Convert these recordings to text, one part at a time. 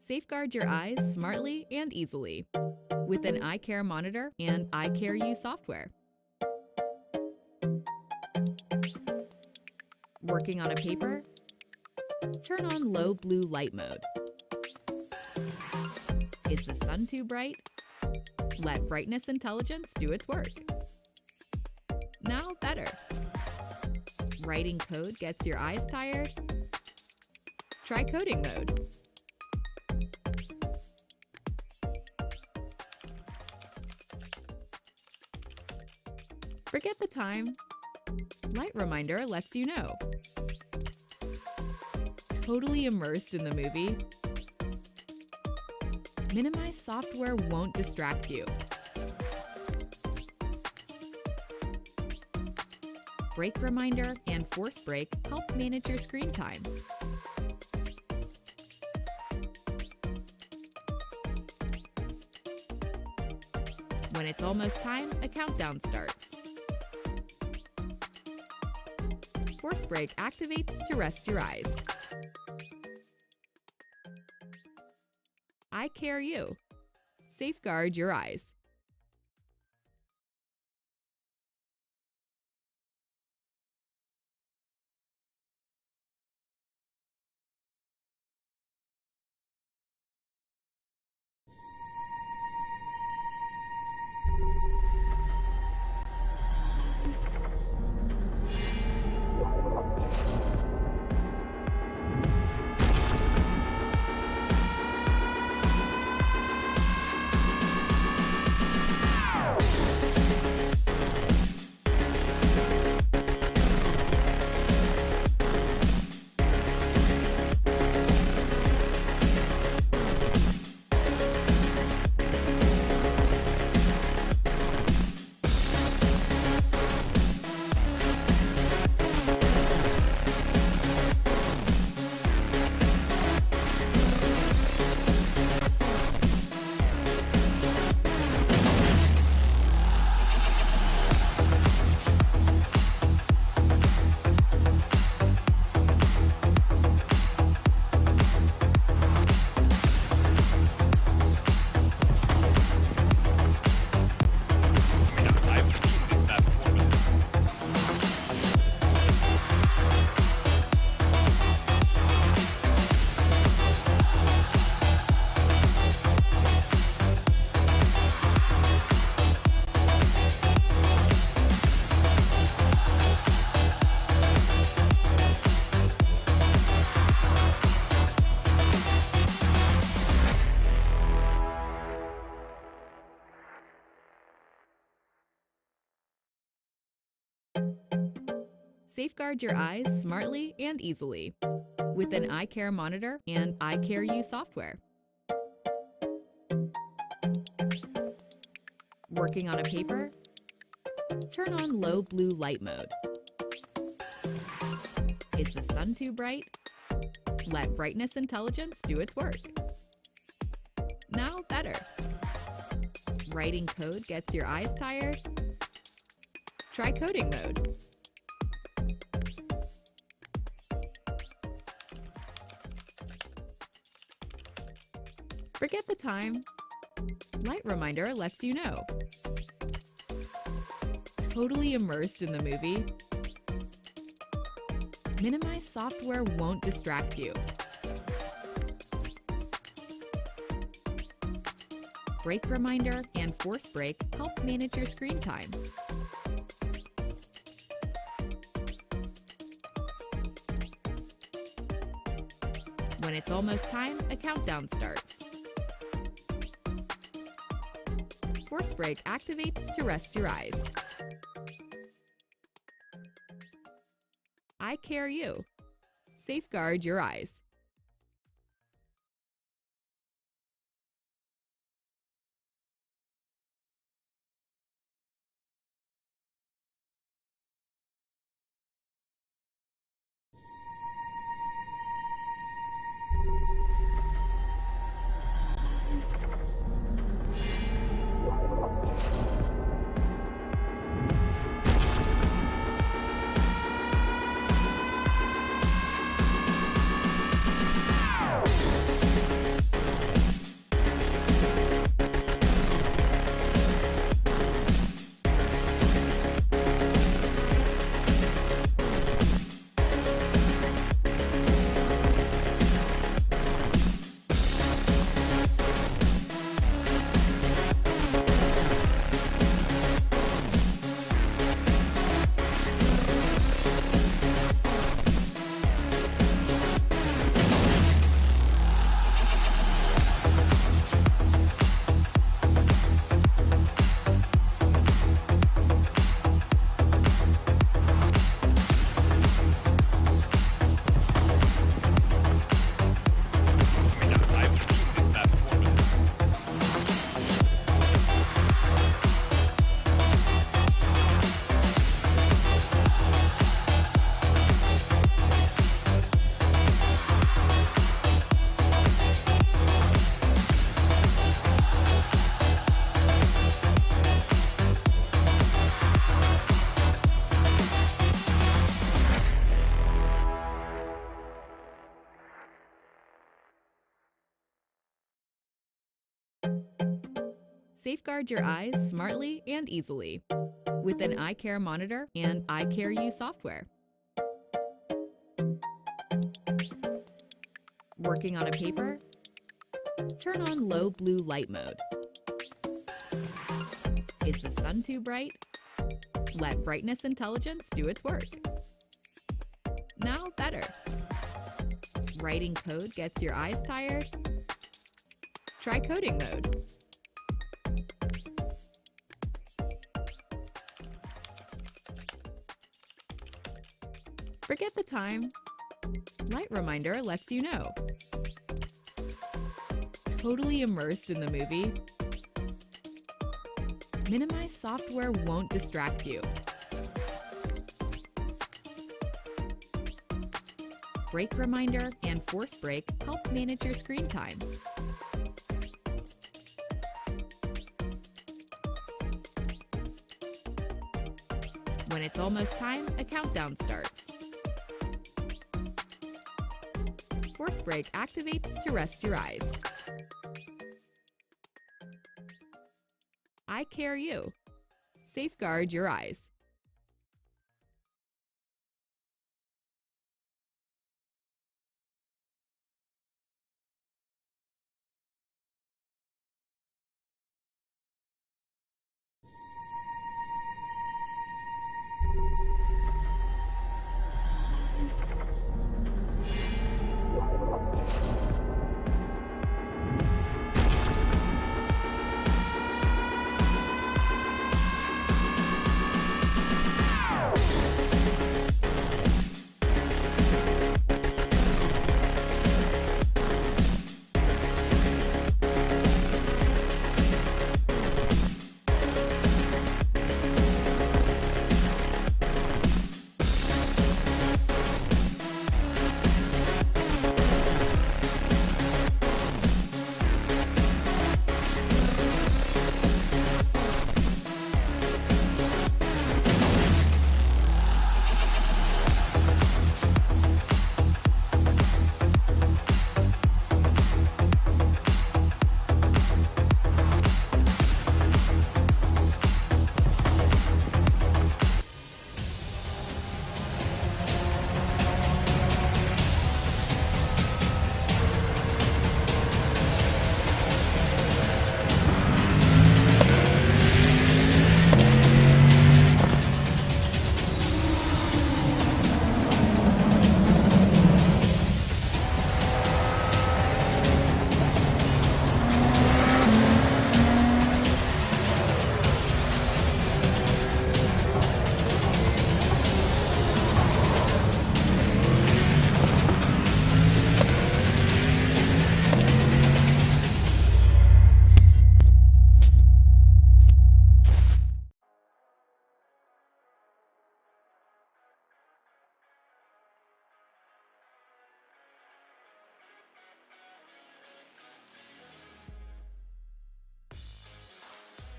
Safeguard your eyes smartly and easily with an eye care monitor and Eye Care U software. Working on a paper? Turn on low blue light mode. Is the sun too bright? Let brightness intelligence do its work. Now better. Writing code gets your eyes tired? Try coding mode. Forget the time? Light Reminder lets you know. Totally immersed in the movie? Minimize software won't distract you. Break Reminder and Force Break help manage your screen time. When it's almost time, a countdown starts. Force Break activates to rest your eyes. Eye Care U. Safeguard your eyes. Safeguard your eyes smartly and easily with an eye care monitor and Eye Care U software. Working on a paper? Turn on low blue light mode. Is the sun too bright? Let brightness intelligence do its work. Now better. Writing code gets your eyes tired? Try coding mode. Forget the time? Light Reminder lets you know. Totally immersed in the movie? Minimize software won't distract you. Break Reminder and Force Break help manage your screen time. When it's almost time, a countdown starts. Force Break activates to rest your eyes. Eye Care U. Safeguard your eyes. Safeguard your eyes smartly and easily with an eye care monitor and eye care U software. Working on a paper? Turn on low blue light mode. Is the sun too bright? Let brightness intelligence do its work. Now better. Writing code gets your eyes tired? Try coding mode. Forget the time. Light Reminder lets you know. Totally immersed in the movie? Minimize software won't distract you. Break Reminder and Force Break help manage your screen time. When it's almost time, a countdown starts. Force Break activates to rest your eyes. Eye Care U. Safeguard your eyes.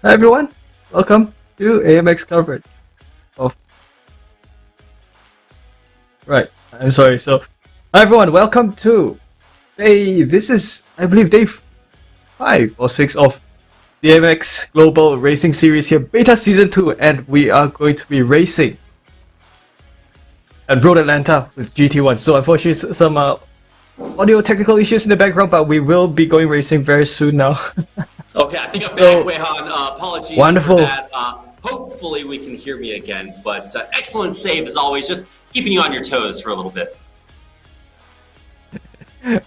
Hi everyone, welcome to AMX coverage of... Right, I'm sorry, so... Hi everyone, welcome to... This is, I believe, day 5 or 6 of the AMX Global Racing Series here, Beta Season 2, and we are going to be racing at Road Atlanta with GT1. So unfortunately, some audio technical issues in the background, but we will be going racing very soon now. Okay, I think I'm back, Wehan. Apologies wonderful. for that. Hopefully we can hear me again, but excellent save as always, just keeping you on your toes for a little bit.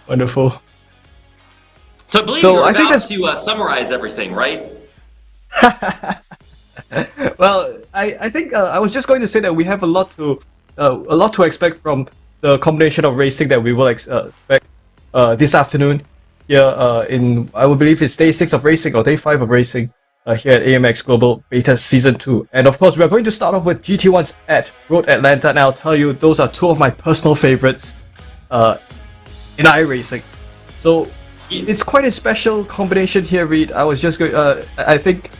Wonderful. So I believe you're about to summarize everything, right? Well, I think I was just going to say that we have a lot to expect from the combination of racing that we will expect this afternoon. Here I will believe it's day 6 of racing or day 5 of racing here at AMX Global Beta Season 2. And of course, we are going to start off with GT1s at Road Atlanta, and I'll tell you, those are 2 of my personal favorites in iRacing. So it's quite a special combination here, Reed. I was just going, I think,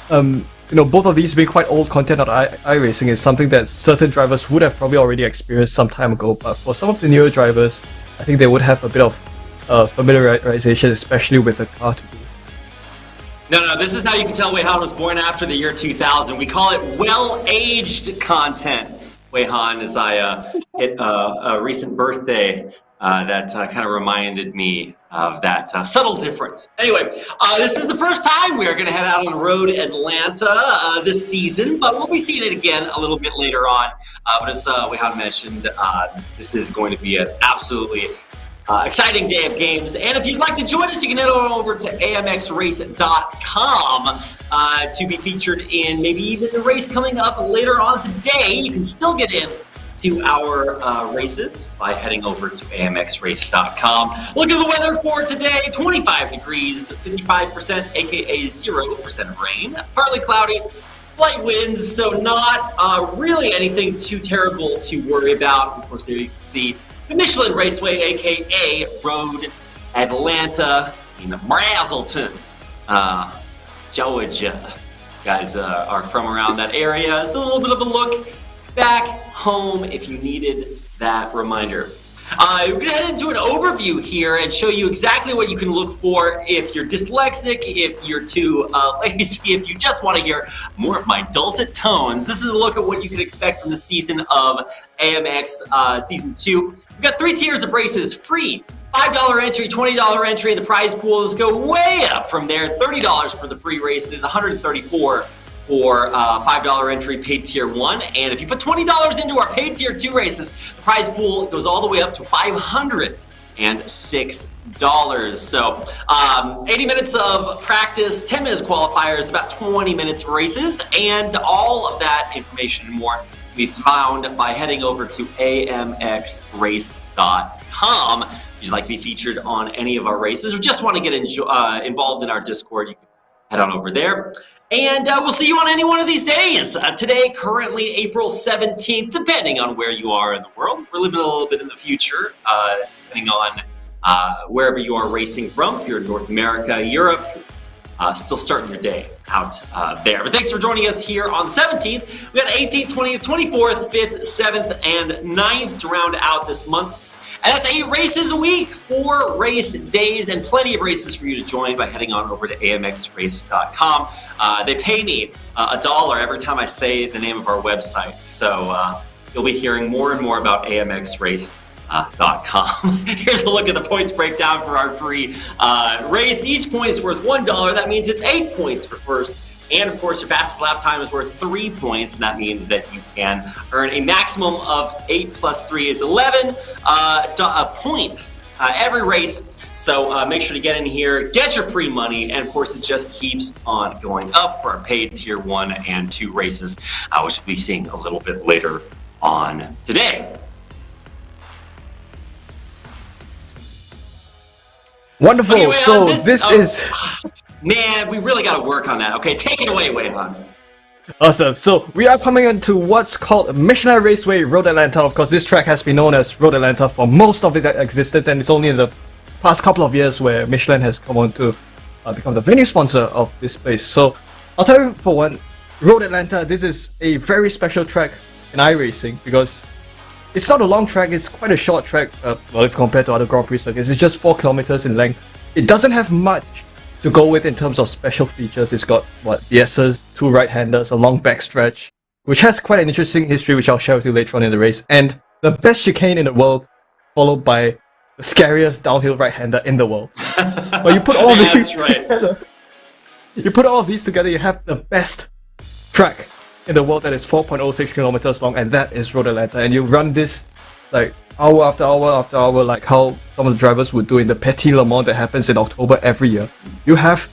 both of these being quite old content on iRacing is something that certain drivers would have probably already experienced some time ago, but for some of the newer drivers, I think they would have a bit of familiarization, especially with the car to do. No, this is how you can tell Weihan was born after the year 2000. We call it well-aged content, Weihan, as I hit a recent birthday that kind of reminded me of that subtle difference. Anyway, this is the first time we are going to head out on road Atlanta this season, but we'll be seeing it again a little bit later on. But as Weihan mentioned, this is going to be an absolutely exciting day of games. And if you'd like to join us, you can head on over to amxrace.com to be featured in maybe even the race coming up later on today. You can still get in to our races by heading over to amxrace.com. Look at the weather for today: 25 degrees, 55%, aka 0% rain, partly cloudy, light winds, so not really anything too terrible to worry about. Of course, there you can see the Michelin Raceway, aka Road Atlanta in Brazelton, Georgia. You guys are from around that area, so a little bit of a look back home if you needed that reminder. We're going to head into an overview here and show you exactly what you can look for if you're dyslexic, if you're too lazy, if you just want to hear more of my dulcet tones. This is a look at what you can expect from the season of AMX Season 2. We've got 3 tiers of races: free, $5 entry, $20 entry. The prize pools go way up from there. $30 for the free races, $134 for $5 entry paid tier 1. And if you put $20 into our paid tier 2 races, the prize pool goes all the way up to $506. So 80 minutes of practice, 10 minutes qualifiers, about 20 minutes of races, and all of that information and more can be found by heading over to amxrace.com. If you'd like to be featured on any of our races or just want to get involved in our Discord, you can head on over there. And we'll see you on any one of these days. Today, currently April 17th, depending on where you are in the world. We're living a little bit in the future, depending on wherever you are racing from. If you're in North America, Europe, still starting your day out there. But thanks for joining us here on the 17th. We got 18th, 20th, 24th, 5th, 7th, and 9th to round out this month. And that's 8 races a week, 4 race days, and plenty of races for you to join by heading on over to amxrace.com. They pay me $1 every time I say the name of our website. So you'll be hearing more and more about amxrace.com. Here's a look at the points breakdown for our free race. Each point is worth $1. That means it's 8 points for first. And of course, your fastest lap time is worth 3 points, and that means that you can earn a maximum of 8 plus 3 is 11 points every race. So make sure to get in here, get your free money, and of course, it just keeps on going up for our paid tier 1 and 2 races, which we'll be seeing a little bit later on today. Wonderful. Okay, so this is... Man, we really got to work on that. Okay, take it away, Weihan. Awesome. So we are coming into what's called Michelin Raceway Road Atlanta. Of course, this track has been known as Road Atlanta for most of its existence, and it's only in the past couple of years where Michelin has come on to become the venue sponsor of this place. So I'll tell you for one, Road Atlanta, this is a very special track in iRacing because it's not a long track, it's quite a short track, well, if compared to other Grand Prix circuits. It's just 4 kilometers in length. It doesn't have much to go with in terms of special features. It's got, BSs, 2 right-handers, a long backstretch, which has quite an interesting history, which I'll share with you later on in the race, and the best chicane in the world, followed by the scariest downhill right-hander in the world. But you put all of these together, you have the best track in the world that is 4.06 kilometers long, and that is Road Atlanta. And you run this like hour after hour after hour, like how some of the drivers would do in the Petit Le Mans that happens in October every year. You have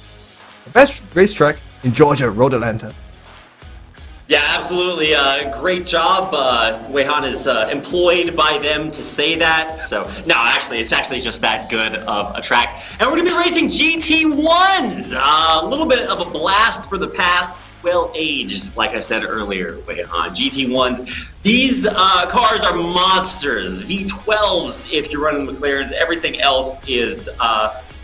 the best racetrack in Georgia, Road Atlanta. Yeah, absolutely. Great job. Weihan is employed by them to say that. So, no, actually, it's actually just that good of a track. And we're going to be racing GT1s. A little bit of a blast for the past. Well-aged, like I said earlier, Weihan. GT1s. These cars are monsters. V12s if you're running McLarens. Everything else is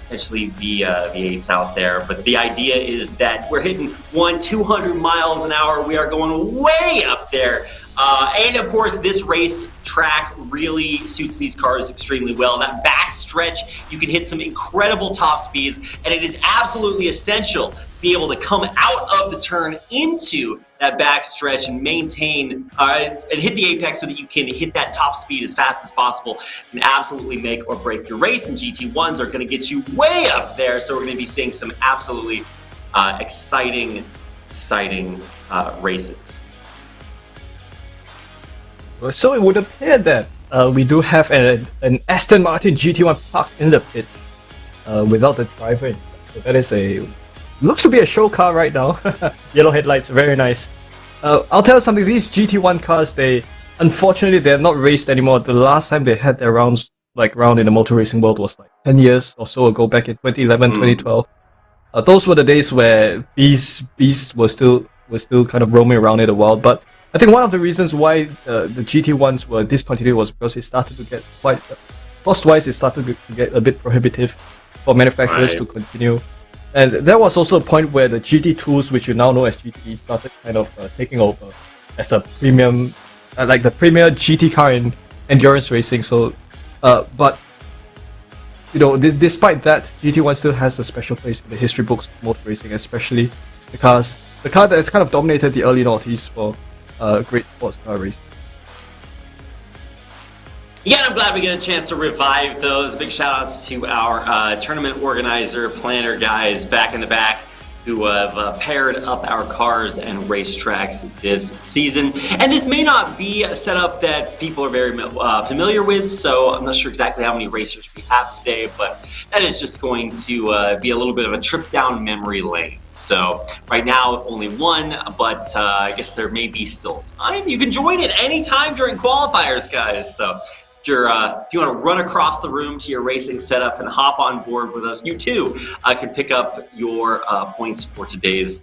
essentially V8s out there. But the idea is that we're hitting 200 miles an hour. We are going way up there And of course, this race track really suits these cars extremely well. That back stretch, you can hit some incredible top speeds, and it is absolutely essential to be able to come out of the turn into that back stretch and maintain and hit the apex so that you can hit that top speed as fast as possible and absolutely make or break your race. And GT1s are going to get you way up there, so we're going to be seeing some absolutely exciting races. So it would appear that we do have an Aston Martin GT1 parked in the pit without the driver. So that is looks to be a show car right now. Yellow headlights, very nice. I'll tell you something, these GT1 cars, unfortunately they're not raced anymore. The last time they had their round in the motor racing world was like 10 years or so ago, back in 2011, 2012. Those were the days where these beasts were still kind of roaming around in the world. But I think one of the reasons why the GT1s were discontinued was because it started to get quite cost-wise. It started to get a bit prohibitive for manufacturers to continue, and there was also a point where the GT2s, which you now know as GT, started kind of taking over as a premium, like the premier GT car in endurance racing. So, but you know, despite that, GT1 still has a special place in the history books of motor racing, especially because the car that has kind of dominated the early noughties for great sports car racing. Yeah, I'm glad we get a chance to revive those. Big shout outs to our tournament organizer, planner guys back in the back who have paired up our cars and racetracks this season. And this may not be a setup that people are very familiar with, so I'm not sure exactly how many racers we have today, but that is just going to be a little bit of a trip down memory lane. So right now, only one, but I guess there may be still time. You can join at any time during qualifiers, guys. So if you want to run across the room to your racing setup and hop on board with us, you too can pick up your points for today's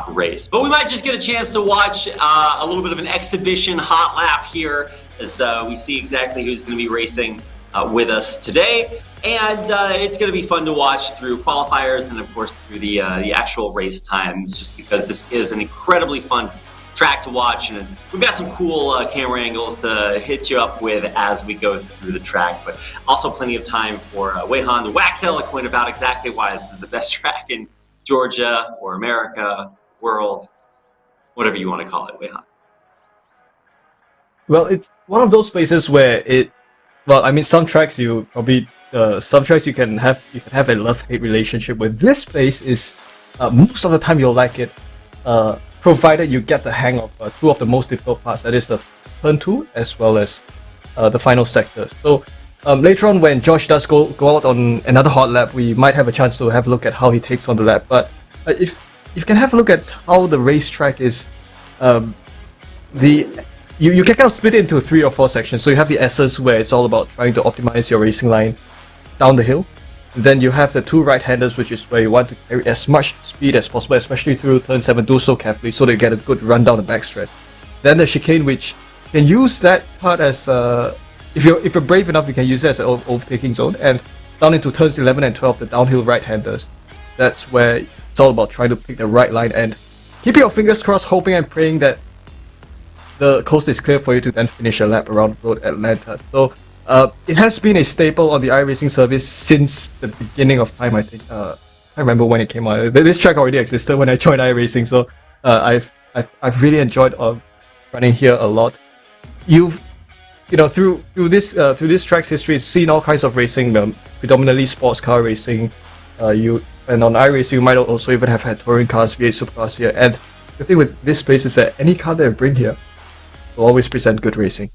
race. But we might just get a chance to watch a little bit of an exhibition hot lap here as we see exactly who's going to be racing with us today. And it's going to be fun to watch through qualifiers and, of course, through the actual race times, just because this is an incredibly fun track to watch, and we've got some cool camera angles to hit you up with as we go through the track, but also plenty of time for Weihan to wax eloquent about exactly why this is the best track in Georgia or America, world, whatever you want to call it, Weihan. Well, it's one of those places where some tracks you probably some tracks you can have a love-hate relationship with. This place is most of the time you'll like it, provided you get the hang of two of the most difficult parts, that is the turn 2 as well as the final sector. So later on, when Josh does go out on another hot lap, we might have a chance to have a look at how he takes on the lap. But if you can have a look at how the racetrack is, you can kind of split it into 3 or 4 sections. So you have the S's, where it's all about trying to optimize your racing line down the hill. Then you have the 2 right-handers, which is where you want to carry as much speed as possible, especially through turn 7. Do so carefully so that you get a good run down the backstretch. Then the chicane, which you can use that part as if you're brave enough, you can use it as an overtaking zone. And down into turns 11 and 12, the downhill right-handers. That's where it's all about trying to pick the right line and keeping your fingers crossed, hoping and praying that the coast is clear for you to then finish a lap around Road Atlanta. So it has been a staple on the iRacing service since the beginning of time, I think. I remember when it came out. This track already existed when I joined iRacing, so I've really enjoyed running here a lot. Through this track's history, seen all kinds of racing, predominantly sports car racing. And on iRacing, you might also even have had touring cars, V8 supercars here. And the thing with this place is that any car that I bring here will always present good racing.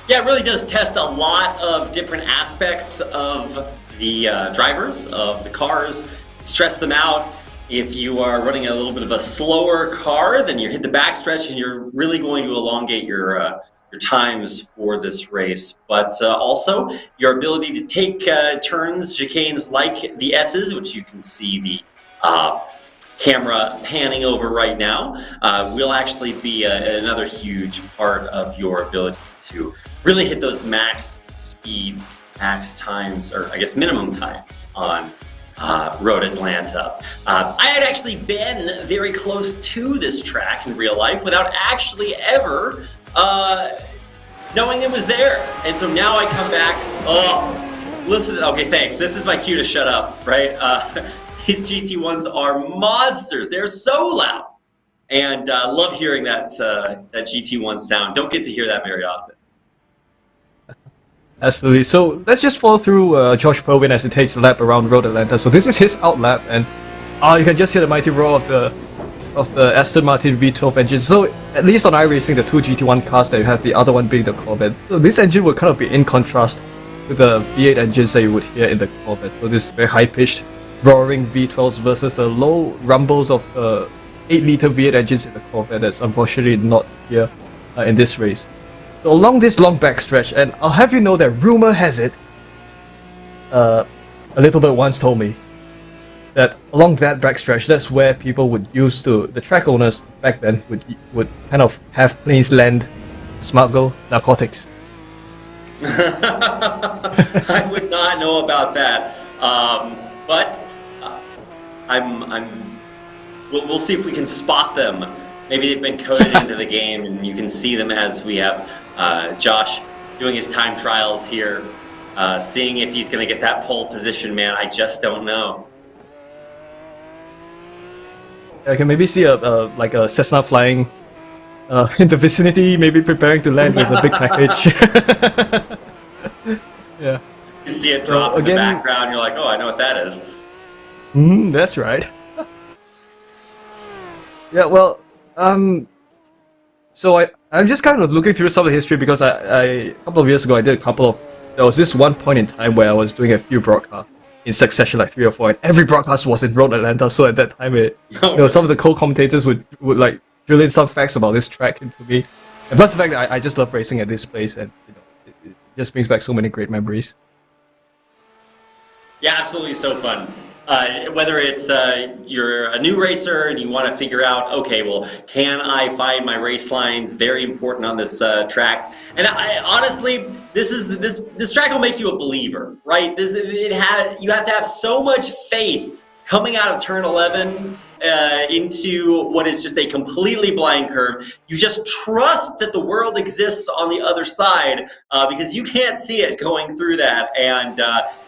Yeah, it really does test a lot of different aspects of the drivers, of the cars, stress them out. If you are running a little bit of a slower car, then you hit the backstretch and you're really going to elongate your times for this race. But also, your ability to take turns, chicanes like the S's, which you can see the camera panning over right now, will actually be another huge part of your ability to really hit those max speeds, max times, or I guess minimum times on Road Atlanta. I had actually been very close to this track in real life without actually ever knowing it was there. And so now I come back, listen, okay, thanks. This is my cue to shut up, right? These GT1s are monsters. They're so loud. And love hearing that GT1 sound. Don't get to hear that very often. Absolutely. So let's just follow through Josh Perwin as he takes a lap around Road Atlanta. So this is his out lap, and you can just hear the mighty roar of the Aston Martin V12 engine. So at least on iRacing, the two GT1 cars that you have, the other one being the Corvette. So this engine would kind of be in contrast to the V8 engines that you would hear in the Corvette. So this very high-pitched, roaring V12s versus the low rumbles of the 8-liter V8 engines in the Corvette. That's unfortunately not here in this race. So along this long backstretch, and I'll have you know that rumor has it, a little bit once told me that along that backstretch, that's where people would use to, the track owners back then would kind of have planes land, smuggle narcotics. I would not know about that, but we'll see if we can spot them. Maybe they've been coded into the game, and you can see them as we have Josh doing his time trials here, seeing if he's going to get that pole position, man. I just don't know. I can maybe see like a Cessna flying in the vicinity, maybe preparing to land with a big package. Yeah. You see it drop in the background, you're like, oh, I know what that is. That's right. Yeah, well, so I'm just kind of looking through some of the history because a couple of years ago there was this one point in time where I was doing a few broadcasts in succession, like 3 or 4, and every broadcast was in Road Atlanta. So at that time, some of the co-commentators would like drill in some facts about this track into me, and plus the fact that I just love racing at this place, and it just brings back so many great memories. Yeah, absolutely, so fun. Whether it's you're a new racer and you want to figure out, okay, well, can I find my race lines? Very important on this track. And honestly, this track will make you a believer, right? You have to have so much faith coming out of turn 11 into what is just a completely blind curve. You just trust that the world exists on the other side because you can't see it going through that. And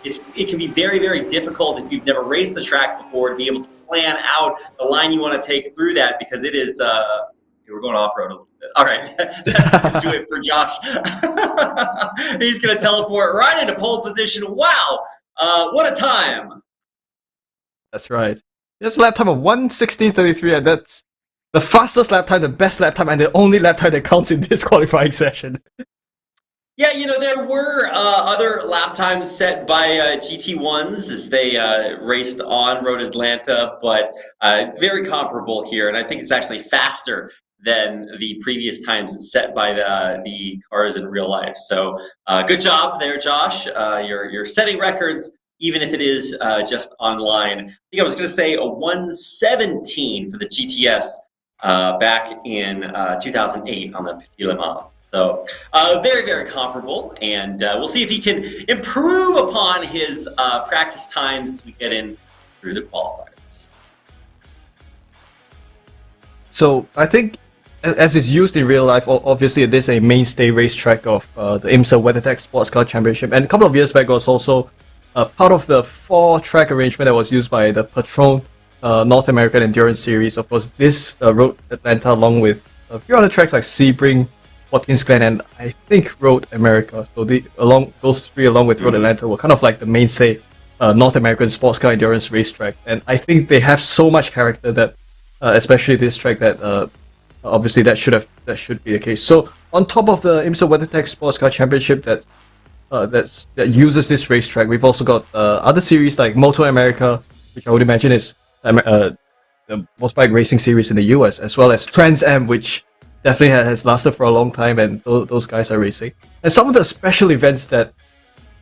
it can be very, very difficult if you've never raced the track before to be able to plan out the line you want to take through that, because it is, we're going off-road a little bit. All right, that's going to do it for Josh. He's going to teleport right into pole position. Wow, what a time. That's right. That's a lap time of 1:16:33, and that's the fastest lap time, the best lap time, and the only lap time that counts in this qualifying session. Yeah, there were other lap times set by GT1s as they raced on Road Atlanta, but very comparable here, and I think it's actually faster than the previous times set by the cars in real life. So good job there, Josh. You're setting records, even if it is just online. I think I was going to say a 1:17 for the GTS back in 2008 on the Petit Le Mans. So very, very comparable, and we'll see if he can improve upon his practice times as we get in through the qualifiers. So I think, as is used in real life, obviously it is a mainstay racetrack of the IMSA WeatherTech Sports Car Championship, and a couple of years back it was also part of the 4-track arrangement that was used by the Patron North American Endurance Series. Of course, this Road Atlanta, along with a few other tracks like Sebring, Watkins Glen, and I think Road America. So those three, along with Road Atlanta, were kind of like the mainstay North American sports car endurance racetrack. And I think they have so much character that, especially this track, that obviously that should be the case. So on top of the IMSA WeatherTech Sports Car Championship that uses this racetrack, we've also got other series like Moto America, which I would imagine is the motorbike racing series in the US, as well as Trans Am, which definitely has lasted for a long time, and those guys are racing. And some of the special events that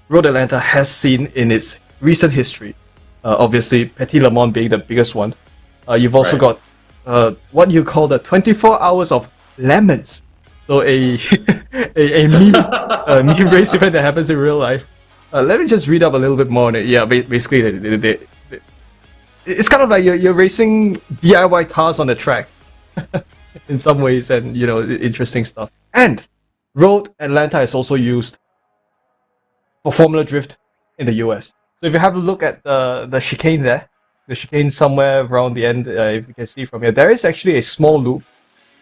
Road Atlanta has seen in its recent history, obviously Petit Le Mans being the biggest one. You've also got what you call the 24 hours of lemons. So a meme race event that happens in real life. Let me just read up a little bit more on it. Yeah, basically it's kind of like you're racing DIY cars on the track in some ways, and interesting stuff. And Road Atlanta is also used for Formula Drift in the US. So if you have a look at the chicane there, the chicane somewhere around the end, if you can see from here, there is actually a small loop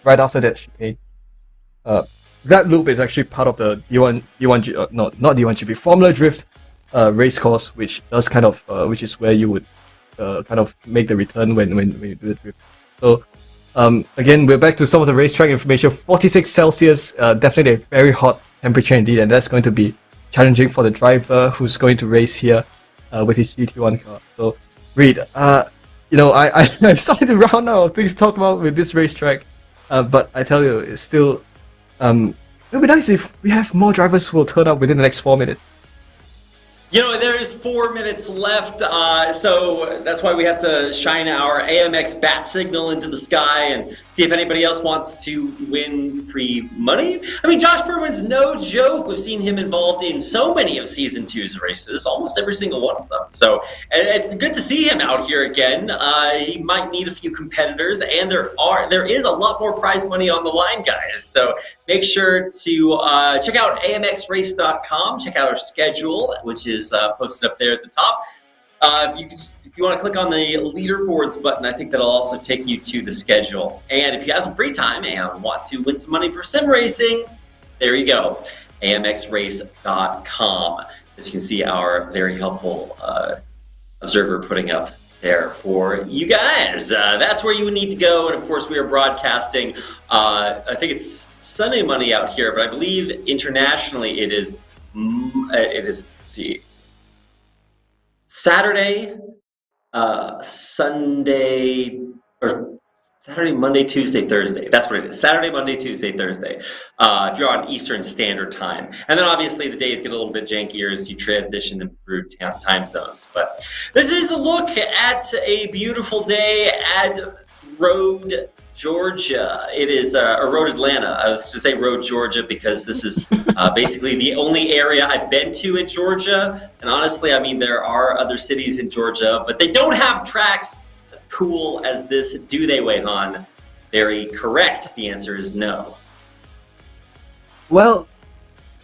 right after that chicane. That loop is actually part of the D1 not D1 GP Formula Drift race course, which does kind of which is where you would kind of make the return when you do the drift. So again, we're back to some of the racetrack information. 46 Celsius, definitely a very hot temperature indeed, and that's going to be challenging for the driver who's going to race here with his GT1 car. So, Reed, I'm starting to round out of things to talk about with this racetrack, but I tell you, it's still it'll be nice if we have more drivers who will turn up within the next 4 minutes. There's 4 minutes left, so that's why we have to shine our AMX bat signal into the sky and see if anybody else wants to win free money. I mean, Josh Berwin's no joke. We've seen him involved in so many of Season 2's races, almost every single one of them. So it's good to see him out here again. He might need a few competitors, and there is a lot more prize money on the line, guys. So make sure to check out amxrace.com, check out our schedule, which is posted up there at the top. If you want to click on the leaderboards button, I think that'll also take you to the schedule. And if you have some free time and want to win some money for sim racing, there you go, amxrace.com. As you can see, our very helpful observer putting up there for you guys. That's where you would need to go. And of course, we are broadcasting. I think it's Sunday Money out here, but I believe internationally it is. Let's see, Saturday, Sunday, or Saturday, Monday, Tuesday, Thursday. That's what it is. Saturday, Monday, Tuesday, Thursday. If you're on Eastern Standard Time. And then obviously the days get a little bit jankier as you transition them through time zones. But this is a look at a beautiful day at Road Georgia. It is Road Atlanta. I was going to say Road Georgia because this is basically the only area I've been to in Georgia. And honestly, I mean, there are other cities in Georgia, but they don't have tracks as cool as this, do they, Wei-Han? Very correct. The answer is no. Well,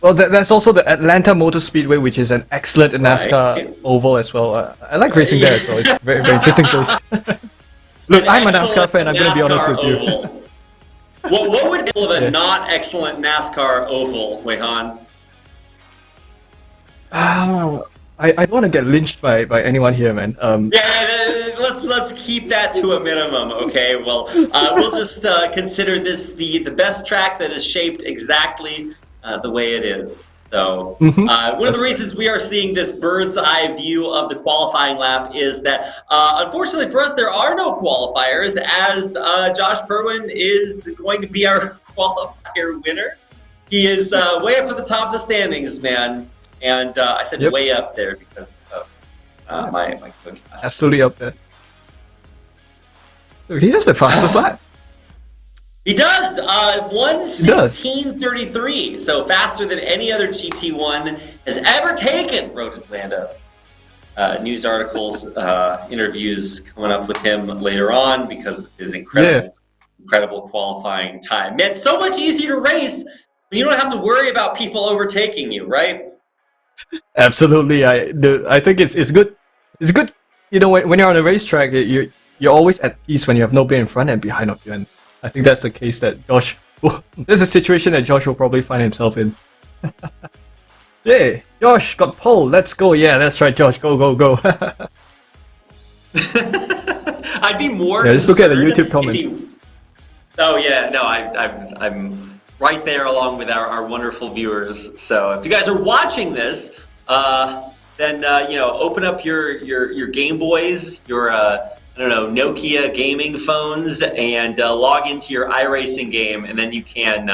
that's also the Atlanta Motor Speedway, which is an excellent NASCAR oval as well. I like racing there as well. It's a very, very interesting place. Look, I'm a NASCAR fan, I'm going to be honest with you. What would be a not excellent NASCAR oval, Wei-Han? I don't want to get lynched by anyone here, man. Let's keep that to a minimum, okay? Well, we'll just consider this the best track that is shaped exactly the way it is. So one of the reasons we are seeing this bird's eye view of the qualifying lap is that, unfortunately for us, there are no qualifiers, as Josh Berwin is going to be our qualifier winner. He is way up at the top of the standings, man. And I said way up there because of my cooking. Absolutely up there. Look, he has the fastest lap. He does, 1:16:33, so faster than any other GT1 has ever taken Road Atlanta. News articles, interviews coming up with him later on because of his incredible qualifying time. Man, it's so much easier to race when you don't have to worry about people overtaking you, right? Absolutely, I think it's good. It's good, when you're on a racetrack, you're always at peace when you have nobody in front and behind of you, and I think that's the case that Josh. There's a situation that Josh will probably find himself in. Hey, Josh got pole. Let's go. Yeah, that's right, Josh. Go. I'd be more. Yeah, just look at the YouTube comments. I'm right there along with our wonderful viewers. So if you guys are watching this, then open up your Game Boys, your Nokia gaming phones, and log into your iRacing game, and then you can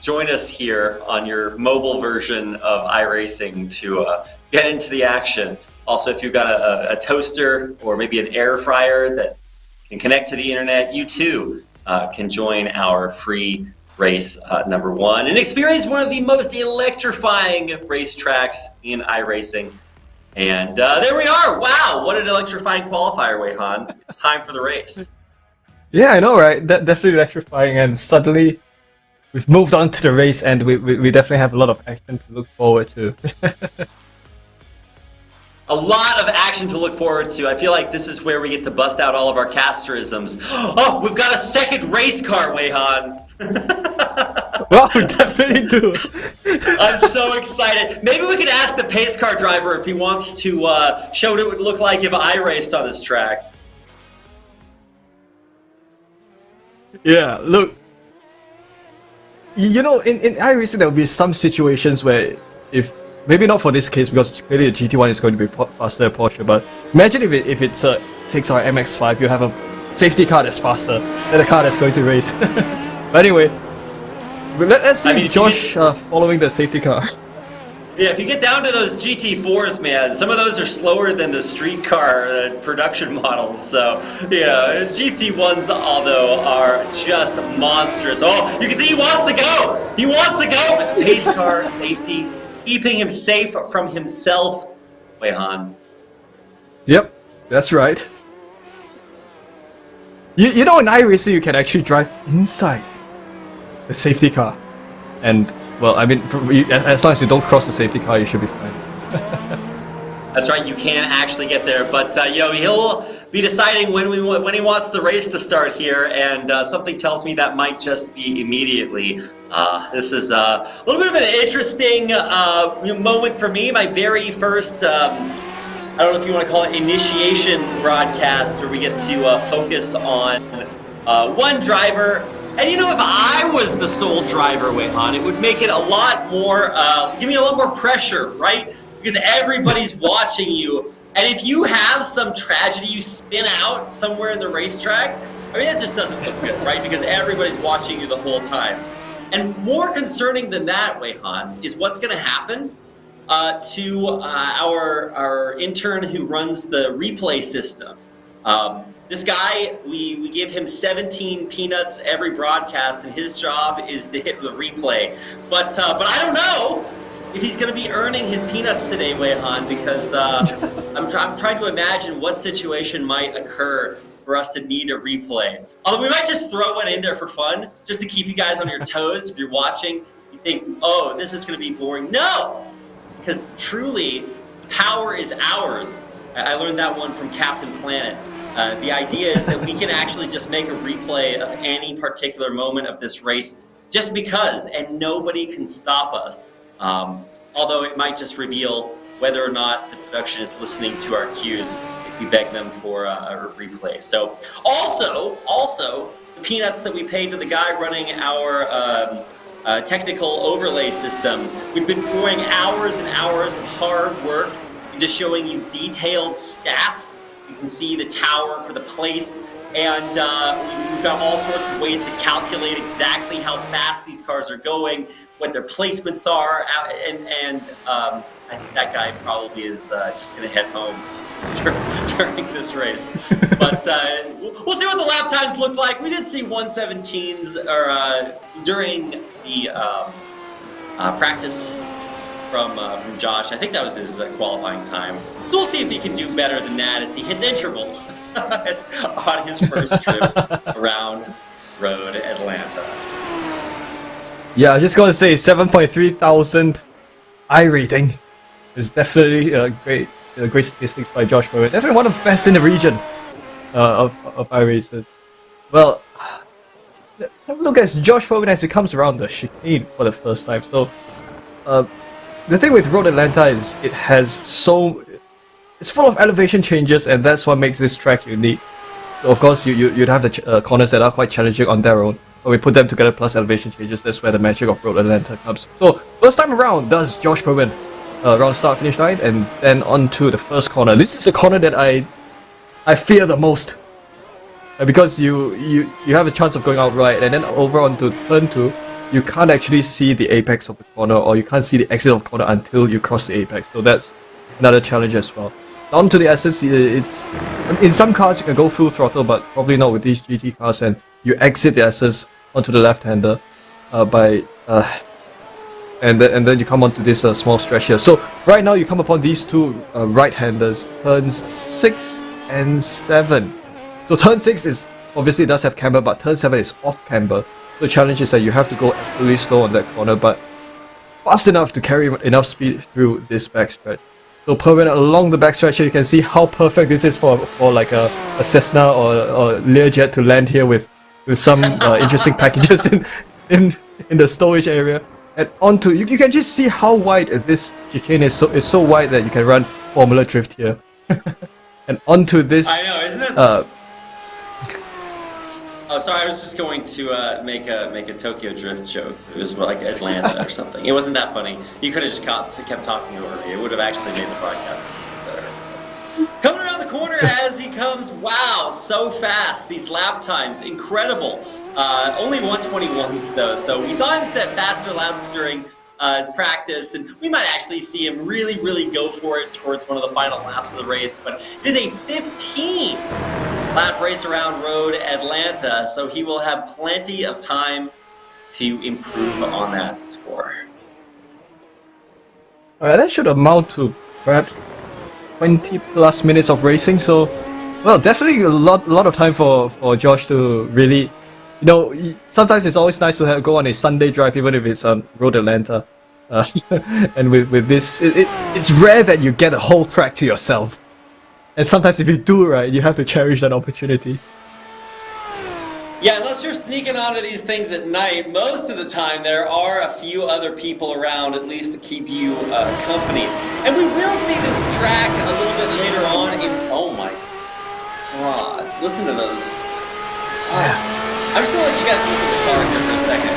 join us here on your mobile version of iRacing to get into the action. Also, if you've got a toaster or maybe an air fryer that can connect to the internet, you too can join our free race number 1 and experience one of the most electrifying racetracks in iRacing. And there we are. Wow, what an electrifying qualifier, Weihan. It's time for the race. Yeah, I know, right? Definitely electrifying, and suddenly we've moved on to the race, and we definitely have a lot of action to look forward to. A lot of action to look forward to. I feel like this is where we get to bust out all of our casterisms. Oh, we've got a second race car, Weihan. Well, we definitely do. I'm so excited. Maybe we could ask the pace car driver if he wants to show what it would look like if I raced on this track. Yeah, look. You know, in iRacing there will be some situations where, if maybe not for this case because clearly the GT1 is going to be faster than Porsche, but imagine if it's a 6 or MX5, you have a safety car that's faster than the car that's going to race. But anyway, let's see Josh following the safety car. Yeah, if you get down to those GT4s, man, some of those are slower than the street car production models. So, yeah, GT1s, although, are just monstrous. Oh, you can see he wants to go! He wants to go! But pace car safety, keeping him safe from himself. Weihan. Yep, that's right. You know, in iRacing, you can actually drive inside the safety car. And, well, I mean, as long as you don't cross the safety car, you should be fine. That's right, you can actually get there. But, you know, he'll be deciding when he wants the race to start here. And something tells me that might just be immediately. This is a little bit of an interesting moment for me. My very first, I don't know if you want to call it initiation broadcast, where we get to focus on one driver. And you know, if I was the sole driver, Weihan, it would make it a lot more, give me a lot more pressure, right? Because everybody's watching you. And if you have some tragedy you spin out somewhere in the racetrack, I mean, that just doesn't look good, right? Because everybody's watching you the whole time. And more concerning than that, Weihan, is what's going to happen to our intern who runs the replay system. This guy, we give him 17 peanuts every broadcast, and his job is to hit the replay. But I don't know if he's going to be earning his peanuts today, Weihan, because I'm trying to imagine what situation might occur for us to need a replay. Although we might just throw one in there for fun, just to keep you guys on your toes. If you're watching, you think, oh, this is going to be boring. No! Because truly, power is ours. I learned that one from Captain Planet. The idea is that we can actually just make a replay of any particular moment of this race just because, and nobody can stop us. Although it might just reveal whether or not the production is listening to our cues if we beg them for a replay. So also, the peanuts that we paid to the guy running our technical overlay system, we've been pouring hours and hours of hard work into showing you detailed stats. You can see the tower for the place, and we've got all sorts of ways to calculate exactly how fast these cars are going, what their placements are, and I think that guy probably is just going to head home during this race. But we'll see what the lap times look like. We did see 1:17s during the practice from Josh. I think that was his qualifying time. So we'll see if he can do better than that as he hits interval on his first trip around Road Atlanta. Yeah, I was just going to say 7.3 thousand iRating is definitely great statistics by Josh Berman. Definitely one of the best in the region of iRacers. Well, look at Josh Berman as he comes around the chicane for the first time. So, the thing with Road Atlanta is it's full of elevation changes, and that's what makes this track unique. So of course, you'd have the corners that are quite challenging on their own, but we put them together plus elevation changes. That's where the magic of Road Atlanta comes. So first time around, does Josh Berman around start finish line, and then onto the first corner. This is the corner that I fear the most, because you have a chance of going out right, and then over onto turn 2. You can't actually see the apex of the corner, or you can't see the exit of the corner until you cross the apex. So that's another challenge as well. On to the SS, it's in some cars you can go full throttle, but probably not with these GT cars, and you exit the SS onto the left-hander by and then you come onto this small stretch here. So right now you come upon these two right-handers, turns 6 and 7. So turn 6 is obviously it does have camber, but turn 7 is off camber. The challenge is that you have to go absolutely slow on that corner, but fast enough to carry enough speed through this backstretch. So Perwin along the backstretch here, you can see how perfect this is for like a Cessna or Learjet to land here with some interesting packages in the stowage area. And onto you can just see how wide this chicane is. So it's so wide that you can run Formula Drift here. And onto this. I know, isn't it? Oh, sorry. I was just going to make a Tokyo Drift joke. It was like Atlanta or something. It wasn't that funny. You could have just kept talking over me. It would have actually made the broadcast better. Coming around the corner as he comes. Wow, so fast. These lap times, incredible. Only 121s though, so we saw him set faster laps during his practice, and we might actually see him really go for it towards one of the final laps of the race. But it is a 15-lap race around road Atlanta, so he will have plenty of time to improve on that score. Alright, that should amount to perhaps 20 plus minutes of racing. So, well, definitely a lot of time for Josh to really. You know, sometimes it's always nice to go on a Sunday drive, even if it's on Road Atlanta. And with this, it's rare that you get a whole track to yourself. And sometimes if you do, right, you have to cherish that opportunity. Yeah, unless you're sneaking onto these things at night, most of the time there are a few other people around, at least to keep you company. And we will see this track a little bit later on in... Oh my god, listen to those. Yeah. I'm just gonna let you guys listen to the car here for a second.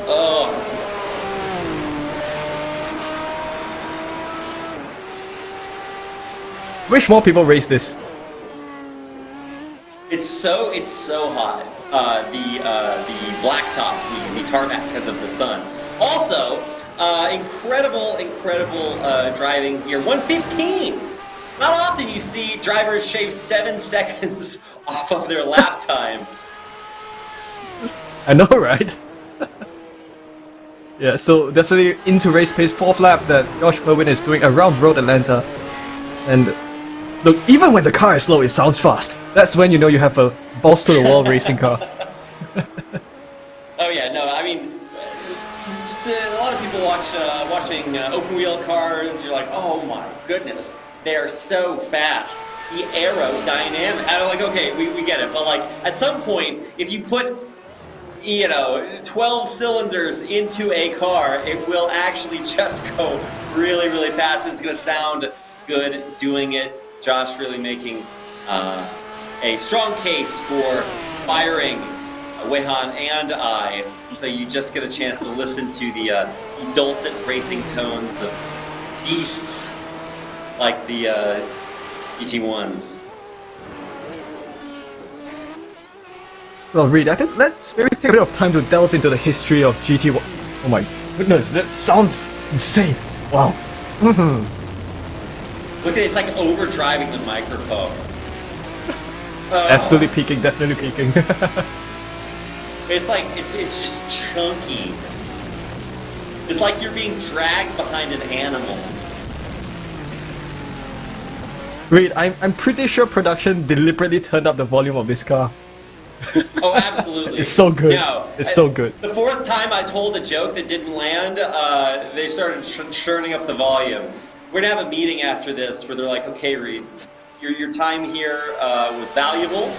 Oh. Wish more people race this. It's so hot. The blacktop, the tarmac because of the sun. Also, incredible driving here. 115. Not often you see drivers shave 7 seconds off of their lap time. I know, right? Yeah, so definitely into race pace, 4th lap that Josh Perwin is doing around Road Atlanta. And look, even when the car is slow, it sounds fast. That's when you know you have a balls to the wall racing car. Oh yeah, no, I mean, a lot of people watching open wheel cars. You're like, oh my goodness. They are so fast. The aerodynamic. I'm like, okay, we get it. But like, at some point, if you put, 12 cylinders into a car, it will actually just go really fast. It's going to sound good doing it. Josh really making a strong case for firing Weihan and I. So you just get a chance to listen to the dulcet racing tones of beasts like the GT1s. Well, Reed, I think let's maybe take a bit of time to delve into the history of GT1. Oh my goodness, that sounds insane. Wow. Look at it, it's like overdriving the microphone. Absolutely peaking, definitely peaking. It's like, it's just chunky. It's like you're being dragged behind an animal. Reed, I'm pretty sure production deliberately turned up the volume of this car. Oh, absolutely. It's so good. No, it's so good. The 4th time I told a joke that didn't land, they started churning up the volume. We're gonna have a meeting after this where they're like, okay, Reed, your time here was valuable,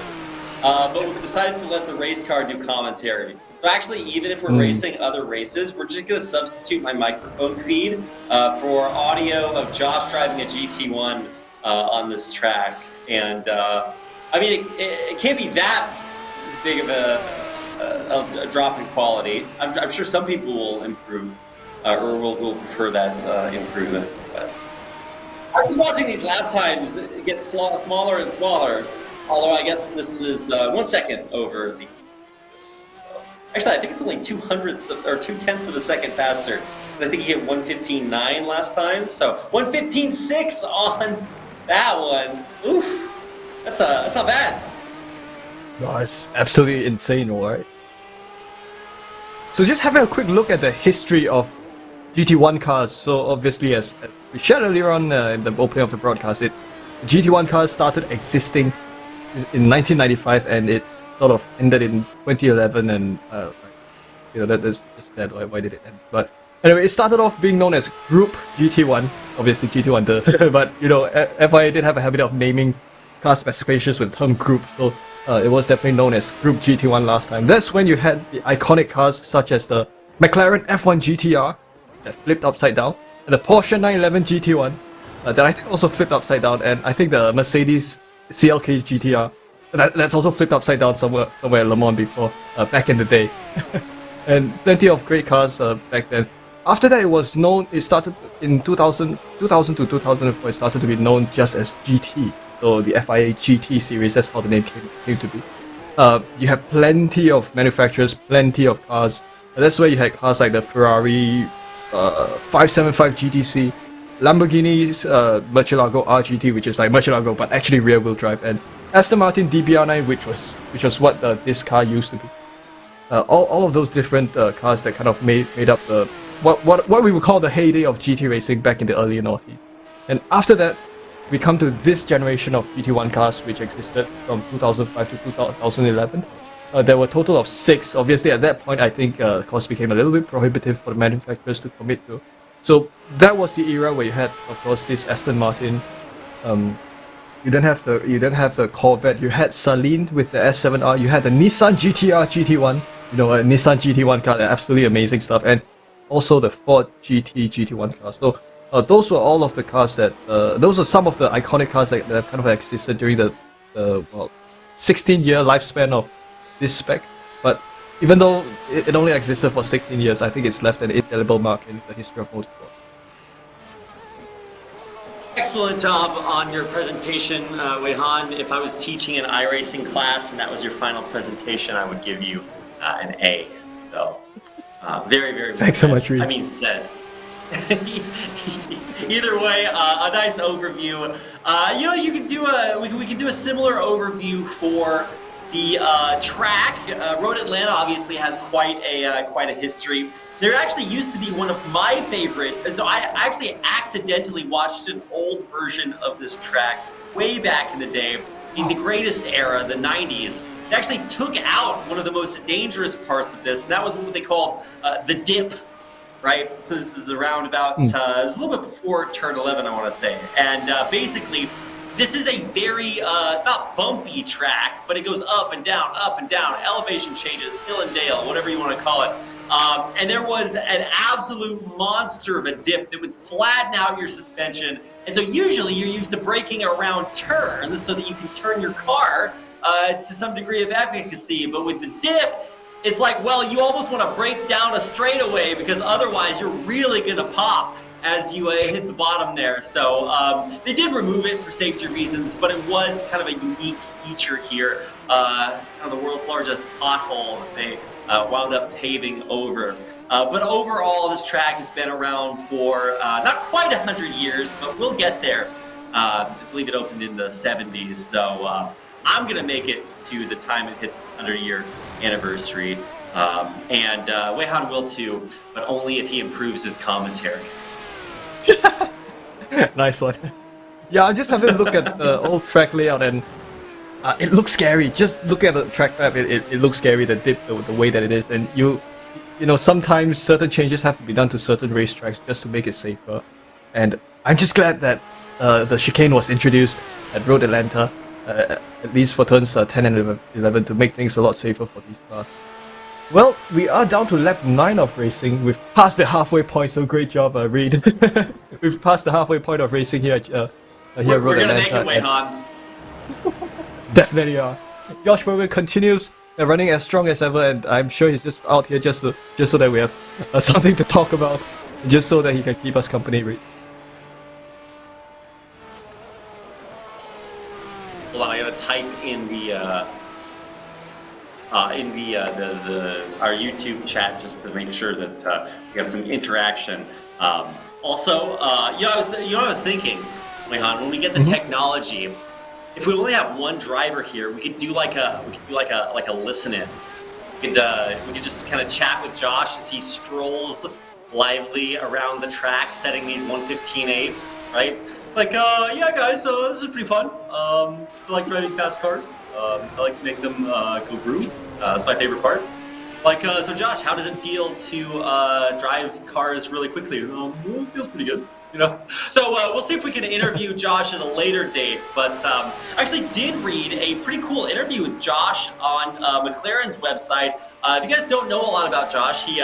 but we've decided to let the race car do commentary. So actually, even if we're racing other races, we're just gonna substitute my microphone feed for audio of Josh driving a GT1 on this track. And I mean, it can't be that big of a drop in quality. I'm sure some people will improve or will prefer that improvement. But I'm just watching these lap times get smaller and smaller. Although I guess this is 1 second over the. Actually, I think it's only 0.2 of a second faster. I think he hit 115.9 last time, so 115.6 on that one. Oof, that's not bad. No, it's absolutely insane, alright? So just having a quick look at the history of GT1 cars. So obviously, as we shared earlier on in the opening of the broadcast, GT1 cars started existing in 1995, and it sort of ended in 2011. And that's just that. Why did it end? But anyway, it started off being known as Group GT1. Obviously, GT1, but FIA did have a habit of naming car specifications with the term group. So it was definitely known as Group GT1 last time. That's when you had the iconic cars such as the McLaren F1 GTR that flipped upside down, and the Porsche 911 GT1 that I think also flipped upside down, and I think the Mercedes CLK GTR that's also flipped upside down somewhere in Le Mans before, back in the day. And plenty of great cars back then. After that, it started in 2000 to 2004, it started to be known just as GT. So the FIA GT series, that's how the name came to be. You have plenty of manufacturers, plenty of cars. That's where you had cars like the Ferrari 575 GTC, Lamborghini's Murcielago RGT, which is like Murcielago but actually rear-wheel drive, and Aston Martin DBR9, which was what this car used to be. All of those different cars that kind of made up the what we would call the heyday of GT racing back in the early noughties. And after that, we come to this generation of GT1 cars, which existed from 2005 to 2011. There were a total of 6. Obviously, at that point, I think cost became a little bit prohibitive for the manufacturers to commit to. So that was the era where you had, of course, this Aston Martin. You then have the Corvette. You had Saleen with the S7R. You had the Nissan GTR GT1. A Nissan GT1 car, absolutely amazing stuff, and also the Ford GT1 car. So those were all of the cars that those are some of the iconic cars that have kind of existed during the 16-year lifespan of this spec. But even though it only existed for 16 years, I think it's left an indelible mark in the history of motorsport. Excellent job on your presentation, Wei Han. If I was teaching an iRacing class and that was your final presentation, I would give you an A. So very, very. Thanks so much, Reed. I mean, said. Either way, a nice overview. You could do we could do a similar overview for the track. Road Atlanta obviously has quite a history. There actually used to be one of my favorite. So I actually accidentally watched an old version of this track way back in the day, in the greatest era, the 90s. It actually took out one of the most dangerous parts of this, and that was what they called the dip. Right, so this is around about, it's a little bit before turn 11, I want to say. And basically, this is a very, not bumpy track, but it goes up and down, elevation changes, hill and dale, whatever you want to call it. And there was an absolute monster of a dip that would flatten out your suspension. And so usually you're used to braking around turns so that you can turn your car to some degree of efficacy. But with the dip, it's like, well, you almost want to break down a straightaway because otherwise you're really going to pop as you hit the bottom there. So they did remove it for safety reasons, but it was kind of a unique feature here. Kind of the world's largest pothole that they wound up paving over. But overall, this track has been around for not quite 100 years, but we'll get there. I believe it opened in the 70s. So I'm going to make it to the time it hits its 100-year anniversary. And Wei Han will too, but only if he improves his commentary. Nice one. Yeah, I'm just having a look at the old track layout, and it looks scary. Just look at the track map, it looks scary, the dip, the way that it is. And you know, sometimes certain changes have to be done to certain racetracks just to make it safer. And I'm just glad that the chicane was introduced at Road Atlanta, at least for turns 10 and 11, to make things a lot safer for these cars. Well, we are down to lap 9 of racing. We've passed the halfway point, so great job, Reed. We've passed the halfway point of racing here at Road Atlanta. We're gonna make it, Wei Han. Definitely are. Josh Berger continues running as strong as ever, and I'm sure he's just out here just so that we have something to talk about, just so that he can keep us company, Reed. Hold on, I gotta type in the our YouTube chat just to make sure that we have some interaction. Also, I was thinking, Wei Han, when we get the technology, if we only have one driver here, we could do like a listen in. we could just kind of chat with Josh as he strolls lively around the track, setting these 115.8s, right? It's like, yeah, guys, this is pretty fun. I like driving fast cars. I like to make them go vroom. That's my favorite part. Like, so Josh, how does it feel to drive cars really quickly? Well, it feels pretty good, you know? So we'll see if we can interview Josh at a later date. But I actually did read a pretty cool interview with Josh on McLaren's website. If you guys don't know a lot about Josh, he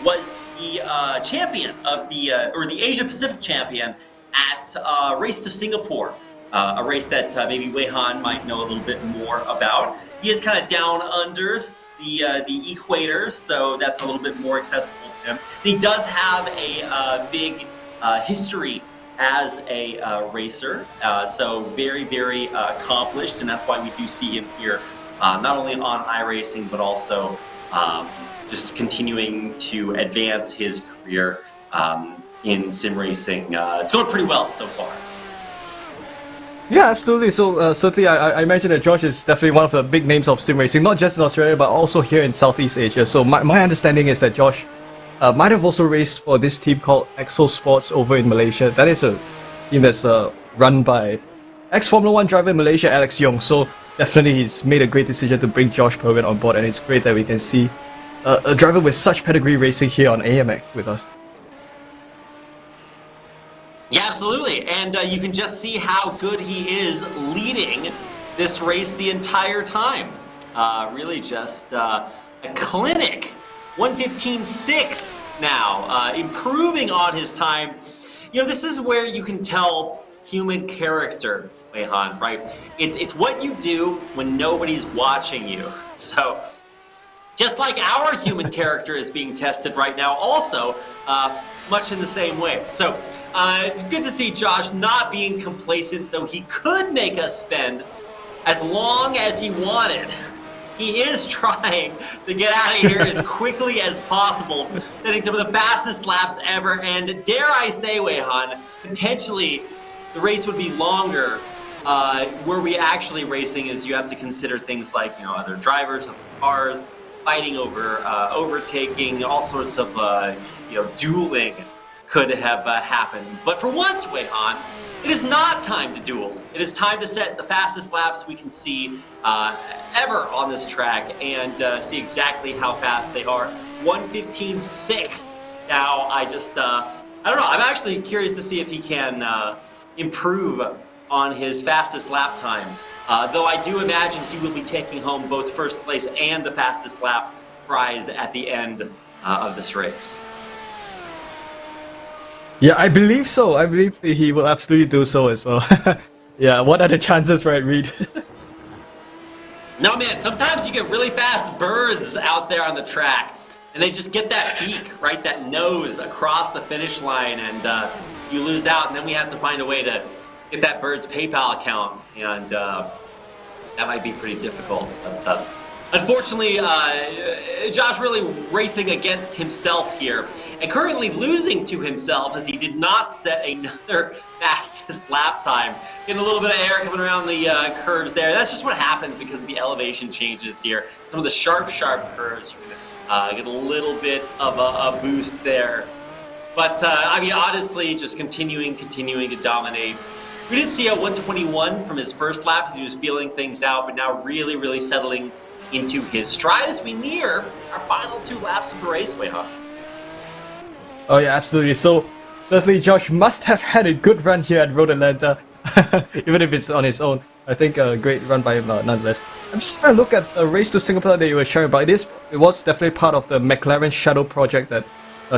was the champion of or the Asia Pacific champion at Race to Singapore, a race that maybe Wei-Han might know a little bit more about. He is kind of down under the equator, so that's a little bit more accessible to him. He does have a big history as a racer, so very, very accomplished, and that's why we do see him here, not only on iRacing, but also just continuing to advance his career in sim racing. It's going pretty well so far. Yeah, absolutely. So certainly, I imagine that Josh is definitely one of the big names of sim racing, not just in Australia, but also here in Southeast Asia. So my understanding is that Josh might have also raced for this team called Exo Sports over in Malaysia. That is a team that's run by ex-Formula 1 driver in Malaysia, Alex Yong. So definitely he's made a great decision to bring Josh Perrin on board, and it's great that we can see a driver with such pedigree racing here on AMX with us. Yeah, absolutely. And you can just see how good he is leading this race the entire time. Really just a clinic. 1:15.6 now, improving on his time. You know, this is where you can tell human character, Wei-Han, right? It's what you do when nobody's watching you. So, just like our human character is being tested right now, also much in the same way. So, good to see Josh not being complacent, though he could make us spend as long as he wanted. He is trying to get out of here as quickly as possible, setting some of the fastest laps ever. And dare I say, Wei-Han, potentially the race would be longer were we actually racing, as you have to consider things like, you know, other drivers, other cars, fighting over overtaking, all sorts of you know, dueling could have happened. But for once, Wei-Han, it is not time to duel. It is time to set the fastest laps we can see ever on this track and see exactly how fast they are. 1:15.6. Now, I don't know. I'm actually curious to see if he can improve on his fastest lap time. Though I do imagine he will be taking home both first place and the fastest lap prize at the end of this race. Yeah, I believe so. I believe he will absolutely do so as well. Yeah, what are the chances, right, Reed? No, man, sometimes you get really fast birds out there on the track, and they just get that beak, right, that nose across the finish line, and you lose out, and then we have to find a way to get that bird's PayPal account, and that might be pretty difficult. But unfortunately, Josh really racing against himself here, and currently losing to himself as he did not set another fastest lap time. Getting a little bit of air coming around the curves there. That's just what happens because of the elevation changes here. Some of the sharp curves, you can get a little bit of a boost there. But, I mean, honestly, just continuing to dominate. We did see a 121 from his first lap as he was feeling things out, but now really settling into his stride as we near our final 2 laps of the raceway, huh? Oh yeah, absolutely. So certainly Josh must have had a good run here at Road Atlanta, even if it's on his own. I think a great run by him nonetheless. I'm just trying to look at the race to Singapore that you were sharing about. It was definitely part of the McLaren Shadow project that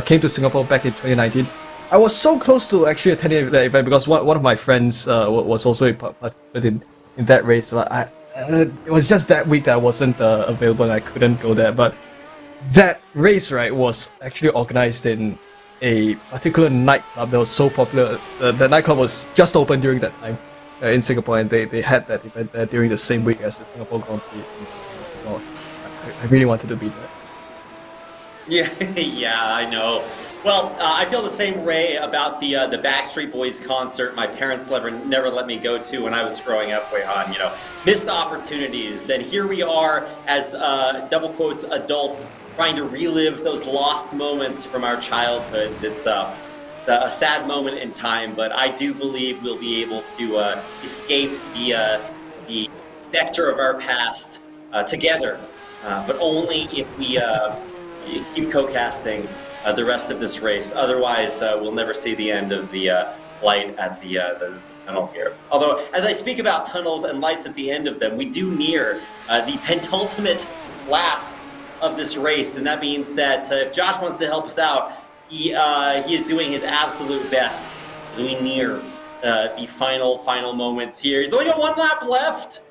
came to Singapore back in 2019. I was so close to actually attending that event because one of my friends was also a participant in that race. So it was just that week that I wasn't available and I couldn't go there. But that race, right, was actually organized in a particular nightclub that was so popular. The nightclub was just open during that time in Singapore, and they had that event there during the same week as the Singapore Grand Prix. I really wanted to be there. Yeah, I know. Well, I feel the same way about the Backstreet Boys concert my parents never let me go to when I was growing up, Wei Han. You know, missed opportunities, and here we are as double quotes adults trying to relive those lost moments from our childhoods. It's a sad moment in time, but I do believe we'll be able to escape the vector of our past together, but only if we keep co-casting the rest of this race. Otherwise, we'll never see the end of the light at the tunnel here. Although, as I speak about tunnels and lights at the end of them, we do near the penultimate lap of this race, and that means that if Josh wants to help us out, he is doing his absolute best as we near the final moments here. He's only got one lap left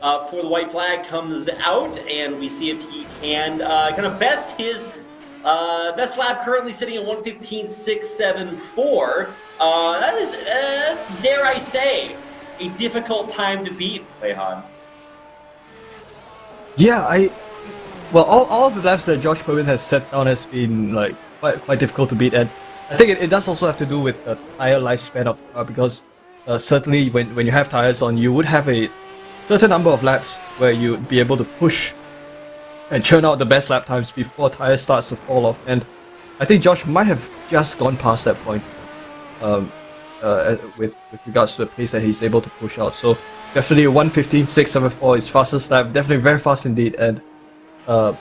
before the white flag comes out, and we see if he can kind of best his best lap, currently sitting at 1:15.674. That is, dare I say, a difficult time to beat, Weihan. Yeah, well, all of the laps that Josh Perwin has set down has been like quite difficult to beat, and I think it does also have to do with the tire lifespan of the car, because certainly when you have tires on, you would have a certain number of laps where you'd be able to push and churn out the best lap times before tires starts to fall off, and I think Josh might have just gone past that point with regards to the pace that he's able to push out. So definitely 1:15.674 is fastest lap, definitely very fast indeed, and well,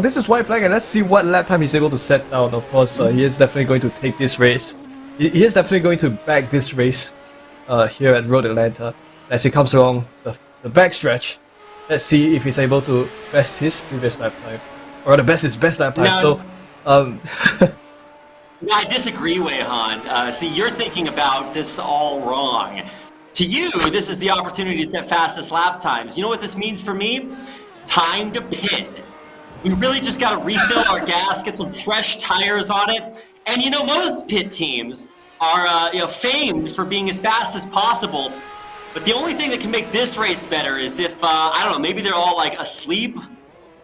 this is white flag, and let's see what lap time he's able to set down. Of course, he is definitely going to take this race. He is definitely going to back this race here at Road Atlanta as he comes along the backstretch. Let's see if he's able to best his previous lap time, or rather best his best lap time. No. So, No, I disagree, Weihan. See, you're thinking about this all wrong. To you, this is the opportunity to set fastest lap times. You know what this means for me? Time to pit. We really just got to refill our gas, get some fresh tires on it. And you know, most pit teams are famed for being as fast as possible. But the only thing that can make this race better is if I don't know, maybe they're all like asleep,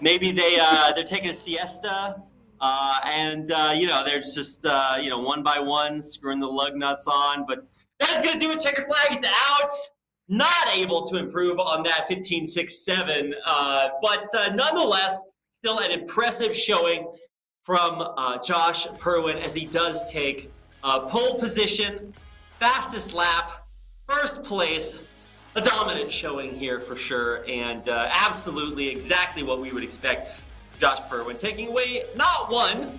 maybe they're taking a siesta, and they're just one by one screwing the lug nuts on. But that's gonna do it. Checker flag is out. Not able to improve on that 15.67, but nonetheless, still an impressive showing from Josh Perwin as he does take pole position, fastest lap, first place, a dominant showing here for sure, and absolutely exactly what we would expect. Josh Perwin taking away not one,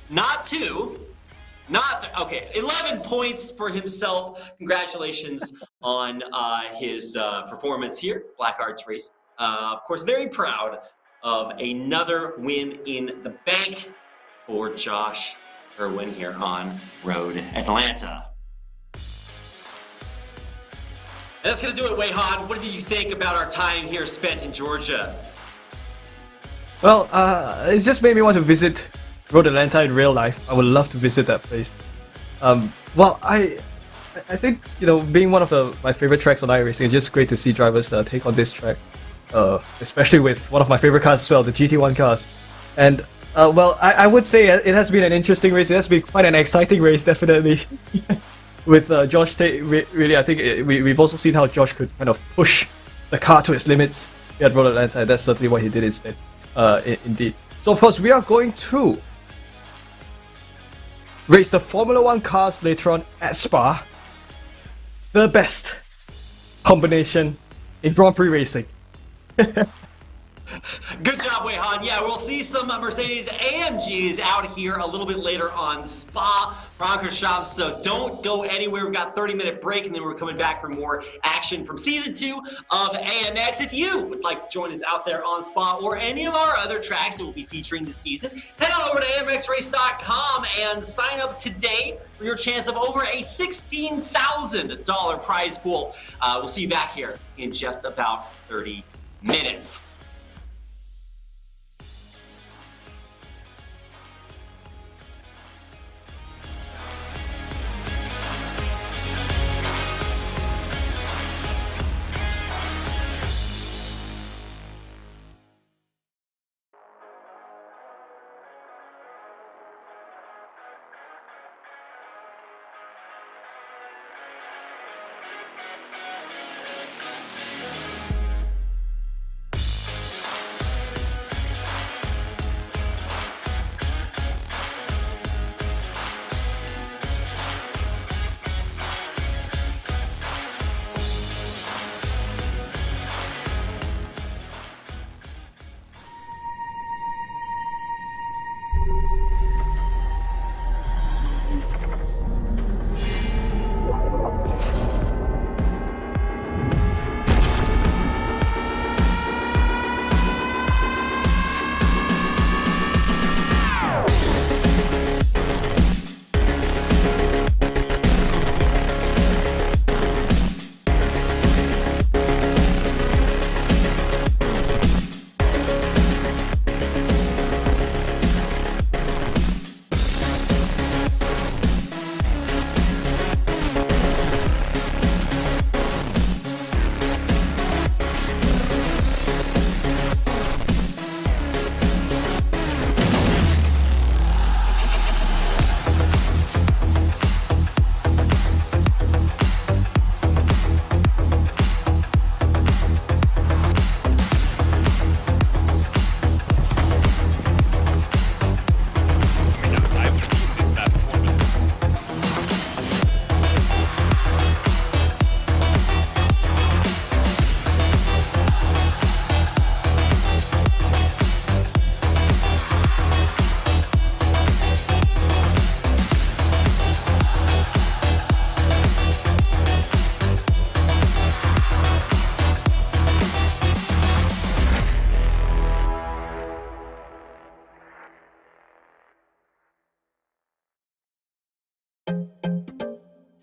not two, not 11 points for himself. Congratulations on his performance here, Black Arts Race. Of course, very proud of another win in the bank for Josh Perwin here on Road Atlanta. And that's going to do it, Weihan. What did you think about our time here spent in Georgia? well, it's just made me want to visit Road Atlanta in real life. I would love to visit that place. Well, I think, being one of my favorite tracks on iRacing, it's just great to see drivers take on this track, especially with one of my favorite cars as well, the GT1 cars. And well, I would say it has been an interesting race. It has been quite an exciting race, definitely. With Josh, really, I think we've also seen how Josh could kind of push the car to its limits here at Road Atlanta, and that's certainly what he did instead. Indeed. So of course, we are going to race the Formula 1 cars later on at Spa. The best combination in Grand Prix racing. Good job, Weihan. Yeah, we'll see some Mercedes AMGs out here a little bit later on Spa Francorchamps, so don't go anywhere. We've got a 30-minute break, and then we're coming back for more action from Season 2 of AMX. If you would like to join us out there on Spa or any of our other tracks that we'll be featuring this season, head on over to amxrace.com and sign up today for your chance of over a $16,000 prize pool. We'll see you back here in just about 30 minutes.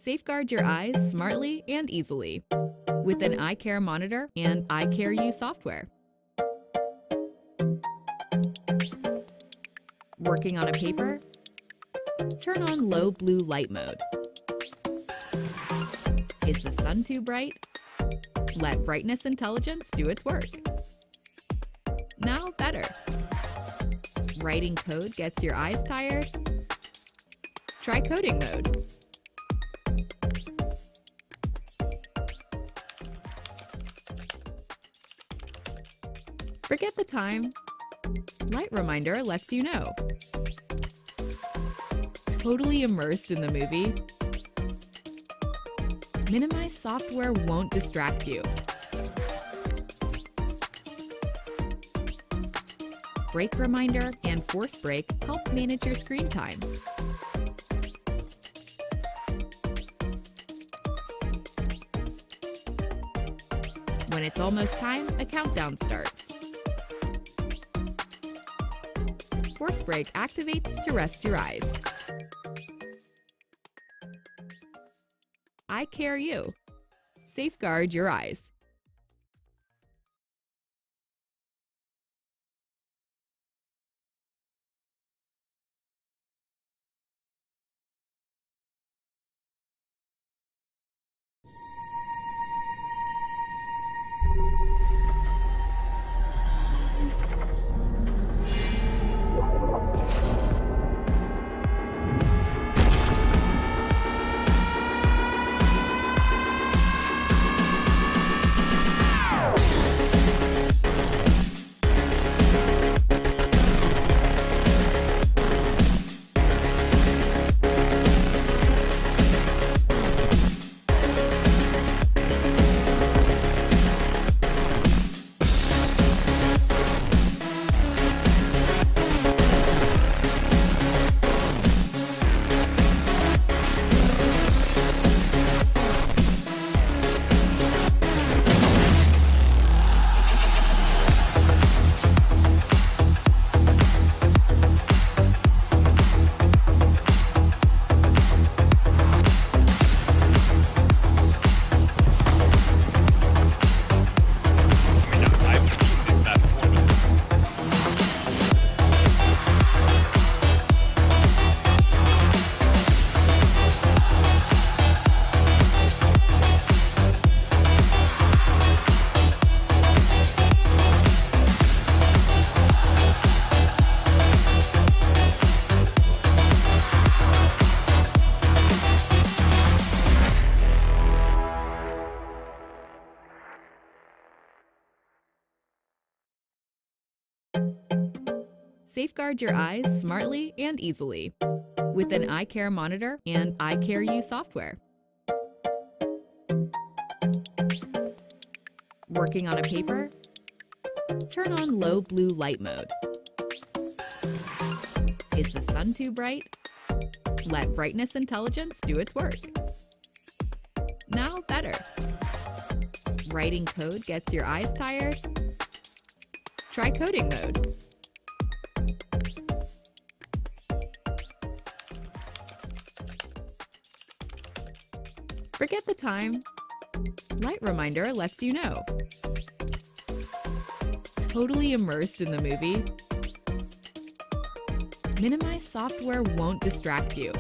Safeguard your eyes smartly and easily with an eye care monitor and eye care U software. Working on a paper? Turn on low blue light mode. Is the sun too bright? Let brightness intelligence do its work. Now better. Writing code gets your eyes tired? Try coding mode. Forget the time. Light reminder lets you know. Totally immersed in the movie? Minimize software won't distract you. Break reminder and force break help manage your screen time. When it's almost time, a countdown starts. Force break activates to rest your eyes. Eye care you. Safeguard your eyes. Safeguard your eyes smartly and easily with an eye care monitor and eye care U software. Working on a paper? Turn on low blue light mode. Is the sun too bright? Let brightness intelligence do its work. Now better. Writing code gets your eyes tired? Try coding mode. Forget the time. Light reminder lets you know. Totally immersed in the movie? Minimize software won't distract you.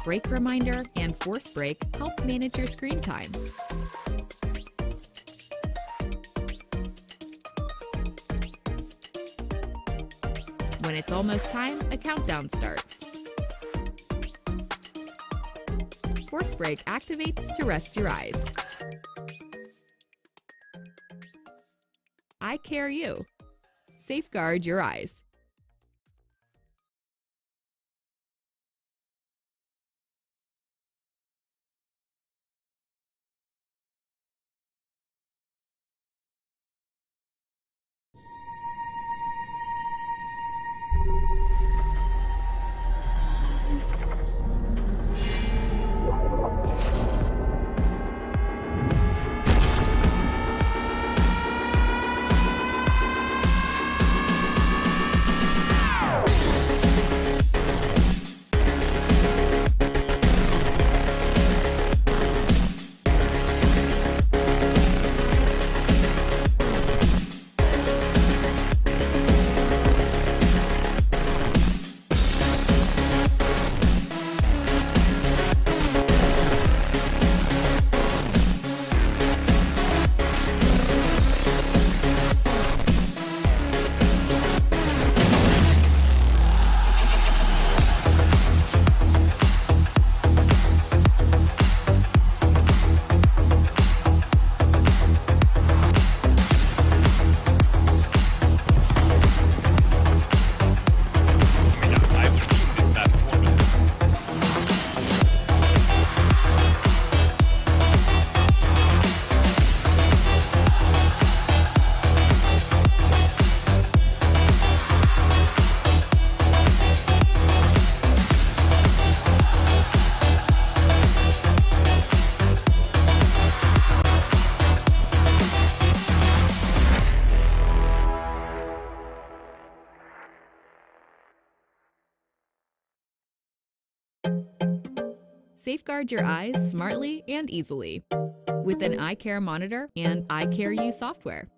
Break reminder and force break help manage your screen time. When it's almost time, a countdown starts. Force break activates to rest your eyes. Eye care you. Safeguard your eyes. Safeguard your eyes smartly and easily with an eye care monitor and eye care U software.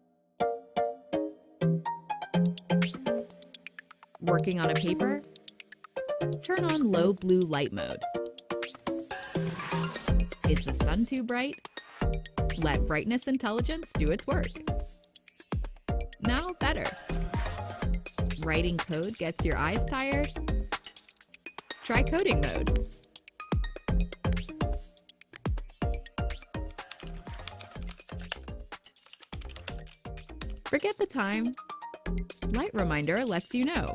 Working on a paper? Turn on low blue light mode. Is the sun too bright? Let brightness intelligence do its work. Now better. Writing code gets your eyes tired? Try coding mode. Forget the time. Light reminder lets you know.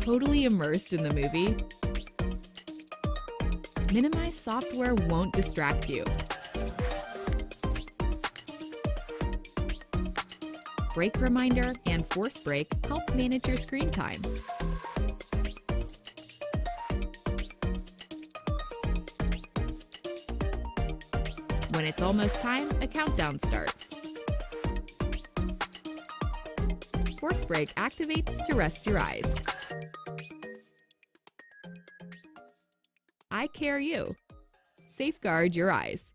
Totally immersed in the movie? Minimize software won't distract you. Break reminder and force break help manage your screen time. When it's almost time, a countdown starts. Force break activates to rest your eyes. Eye care U. Safeguard your eyes.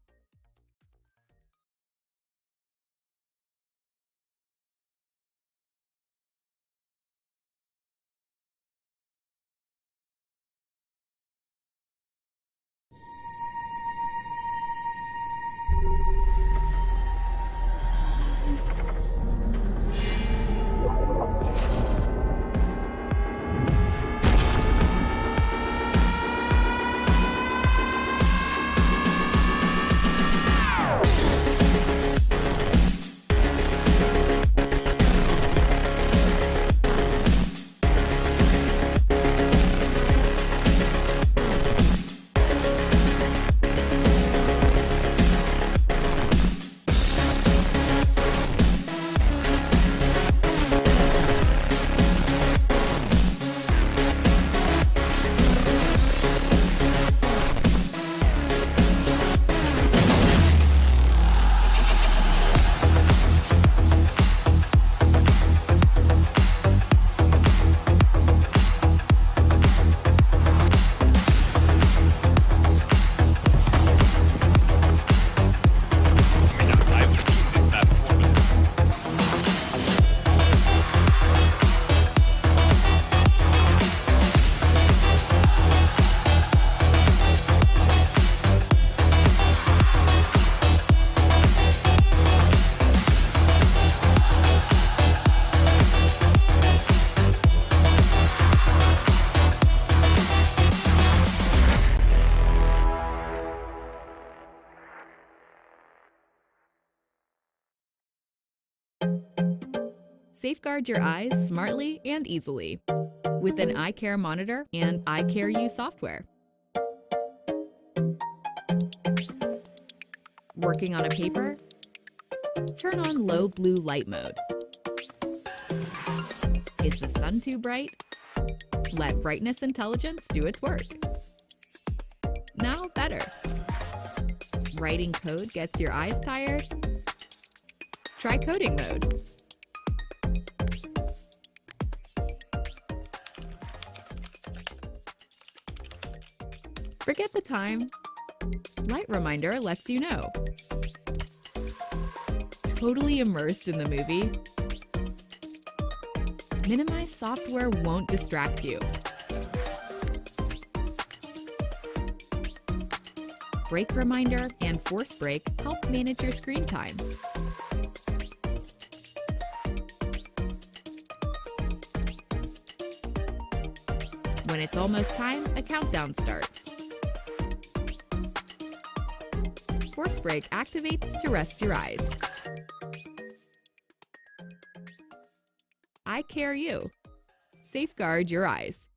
Safeguard your eyes smartly and easily with an eye care monitor and eye care U software. Working on a paper? Turn on low blue light mode. Is the sun too bright? Let brightness intelligence do its work. Now better. Writing code gets your eyes tired? Try coding mode. Forget the time. Light reminder lets you know. Totally immersed in the movie? Minimize software won't distract you. Break reminder and force break help manage your screen time. When it's almost time, a countdown starts. Force break activates to rest your eyes. Eye care U. Safeguard your eyes.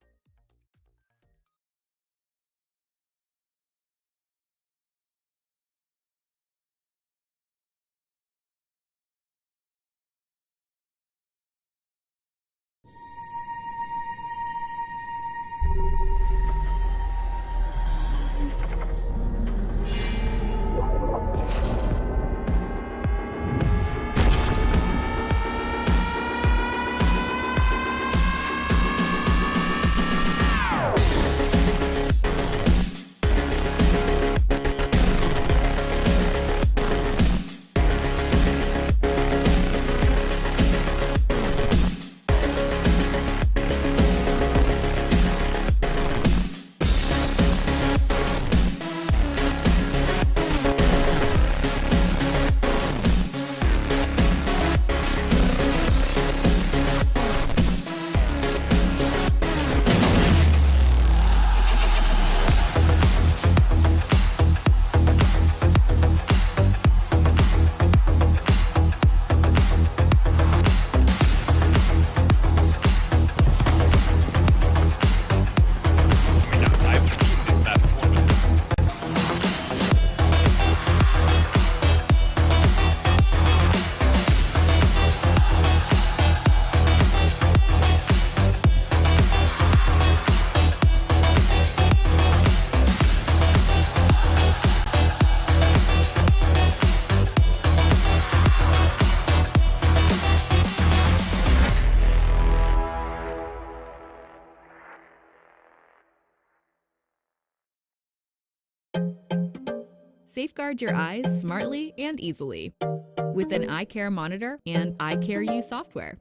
Safeguard your eyes smartly and easily with an eye care monitor and eye care U software.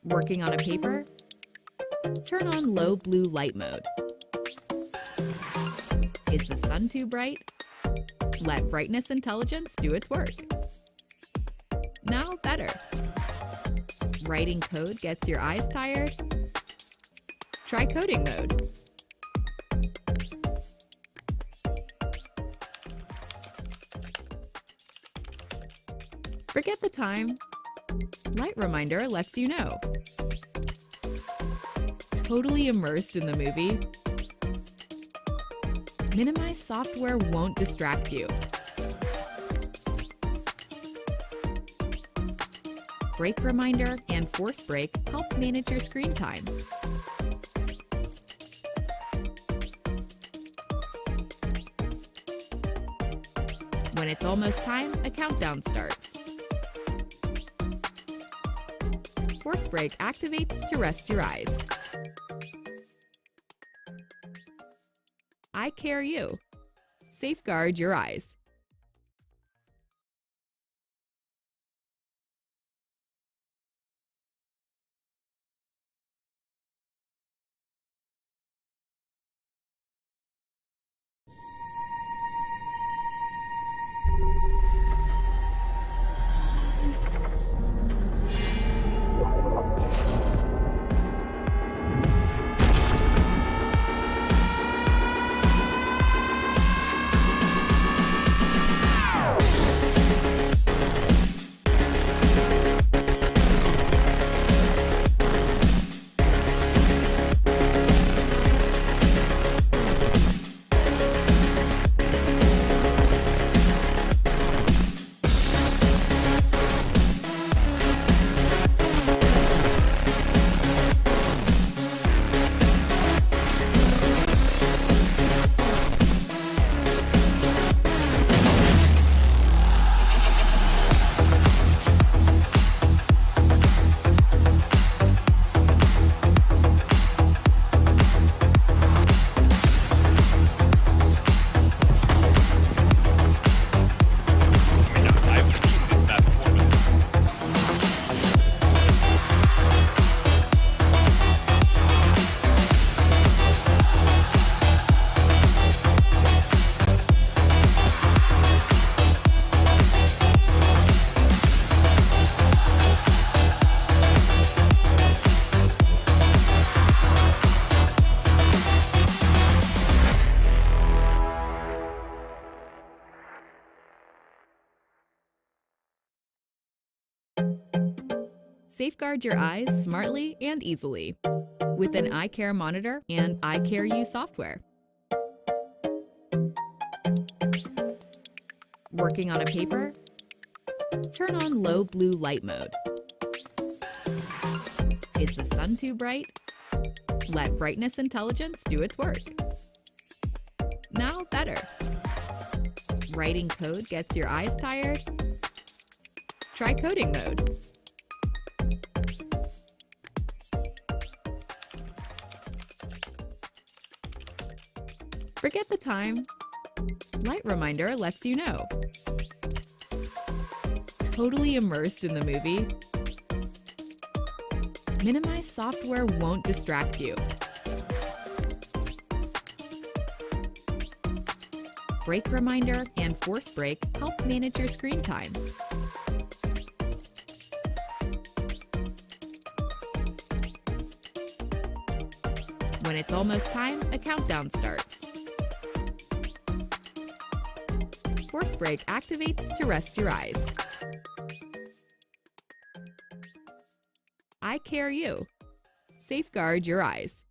Working on a paper? Turn on low blue light mode. Is the sun too bright? Let brightness intelligence do its work. Now better. Writing code gets your eyes tired? Try coding mode. Forget the time. Light reminder lets you know. Totally immersed in the movie? Minimize software won't distract you. Break reminder and force break help manage your screen time. When it's almost time, a countdown starts. Force break activates to rest your eyes. Eye care you. Safeguard your eyes. Safeguard your eyes smartly and easily with an eye care monitor and eye care U software. Working on a paper? Turn on low blue light mode. Is the sun too bright? Let brightness intelligence do its work. Now better. Writing code gets your eyes tired? Try coding mode. Forget the time. Light reminder lets you know. Totally immersed in the movie? Minimize software won't distract you. Break reminder and force break help manage your screen time. When it's almost time, a countdown starts. Force break activates to rest your eyes. Eye care you. Safeguard your eyes.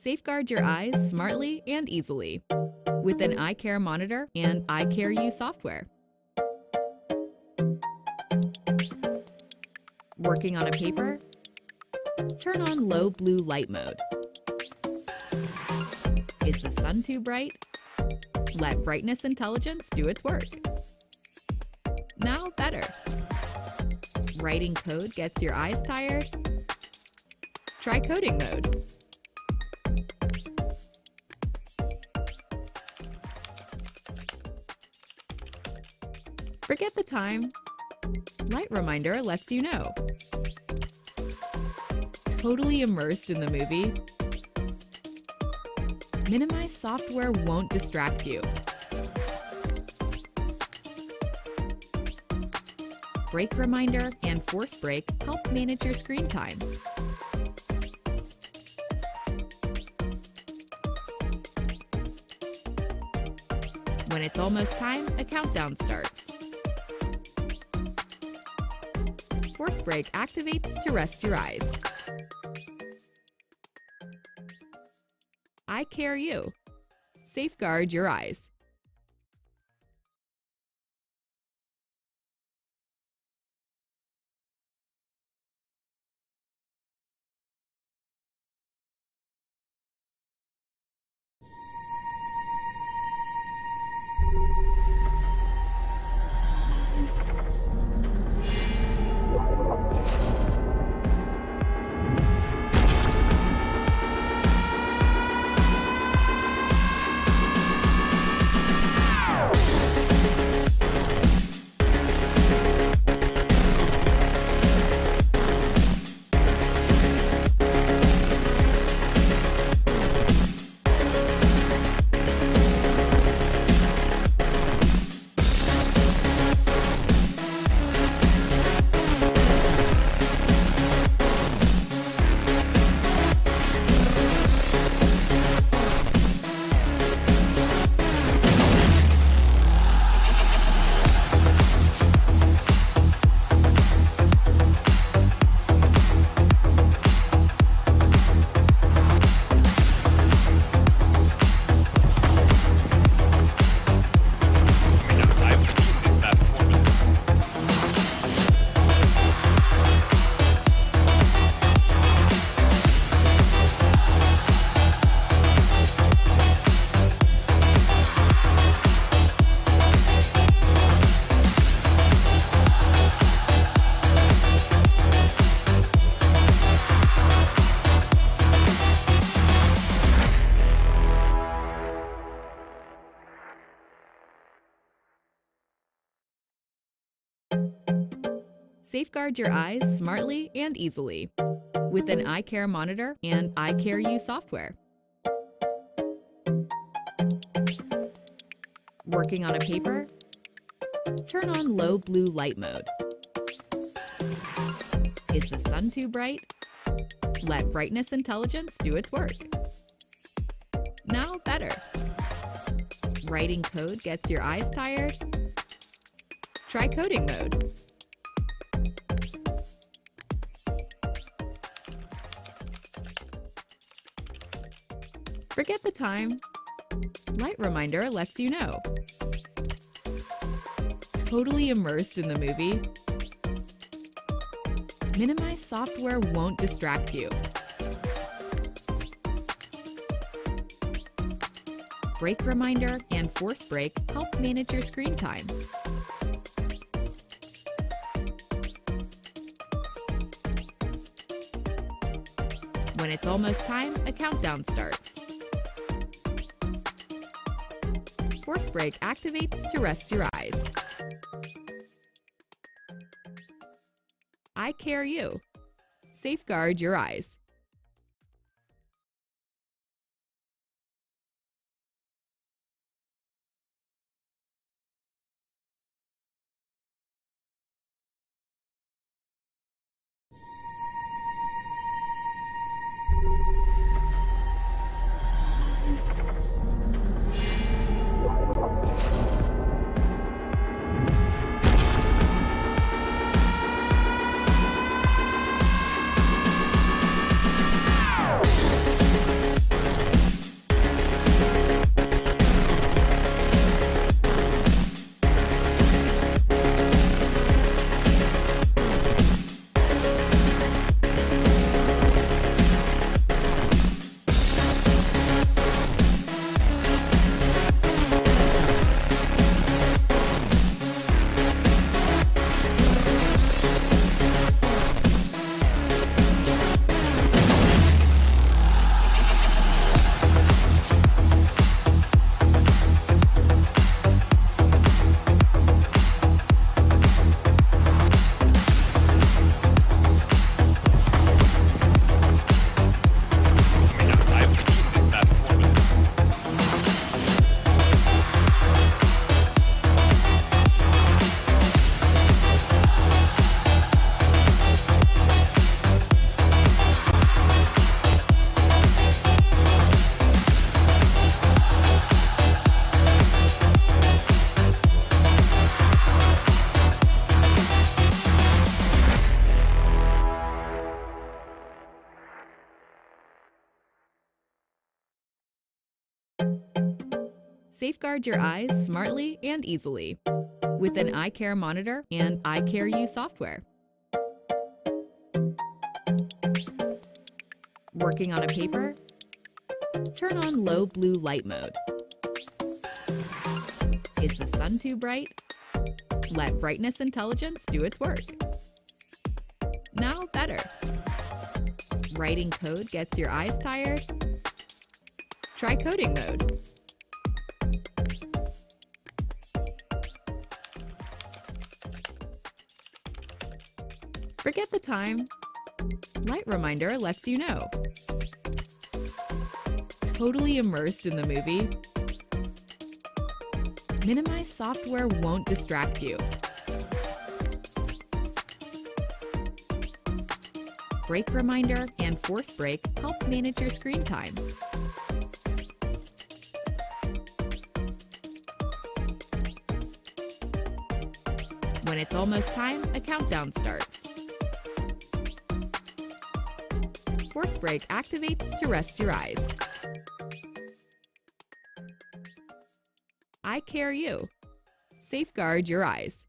Safeguard your eyes smartly and easily with an eye care monitor and eye care U software. Working on a paper? Turn on low blue light mode. Is the sun too bright? Let brightness intelligence do its work. Now better. Writing code gets your eyes tired? Try coding mode. Forget the time. Light reminder lets you know. Totally immersed in the movie? Minimize software won't distract you. Break reminder and force break help manage your screen time. When it's almost time, a countdown starts. Force break activates to rest your eyes. Eye care U. Safeguard your eyes. Safeguard your eyes smartly and easily with an eye care monitor and eye care U software. Working on a paper? Turn on low blue light mode. Is the sun too bright? Let brightness intelligence do its work. Now better. Writing code gets your eyes tired? Try coding mode. Forget the time. Light reminder lets you know. Totally immersed in the movie? Minimize software won't distract you. Break reminder and force break help manage your screen time. When it's almost time, a countdown starts. Force break activates to rest your eyes. Eye care U. Safeguard your eyes. Safeguard your eyes smartly and easily with an eye care monitor and eye care U software. Working on a paper? Turn on low blue light mode. Is the sun too bright? Let brightness intelligence do its work. Now better. Writing code gets your eyes tired? Try coding mode. Forget the time. Light reminder lets you know. Totally immersed in the movie? Minimize software won't distract you. Break reminder and force break help manage your screen time. When it's almost time, a countdown starts. Force break activates to rest your eyes. Eye care you. Safeguard your eyes.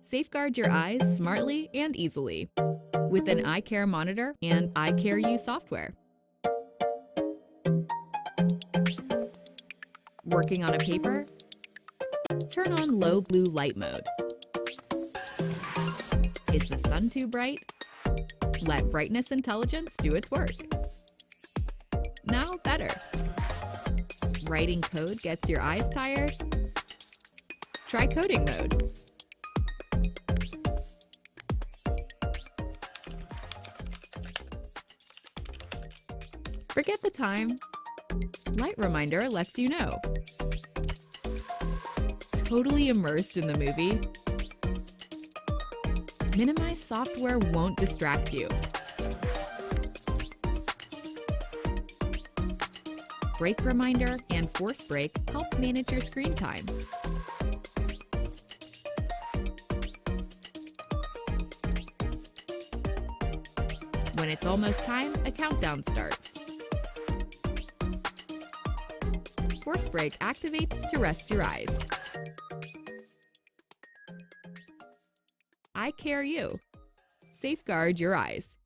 Safeguard your eyes smartly and easily with an eye care monitor and eye care U software. Working on a paper? Turn on low blue light mode. Is the sun too bright? Let brightness intelligence do its work. Now better. Writing code gets your eyes tired? Try coding mode. Forget the time. Light reminder lets you know. Totally immersed in the movie? Minimize software won't distract you. Break reminder and force break help manage your screen time. When it's almost time, a countdown starts. Force break activates to rest your eyes. Eye care you. Safeguard your eyes.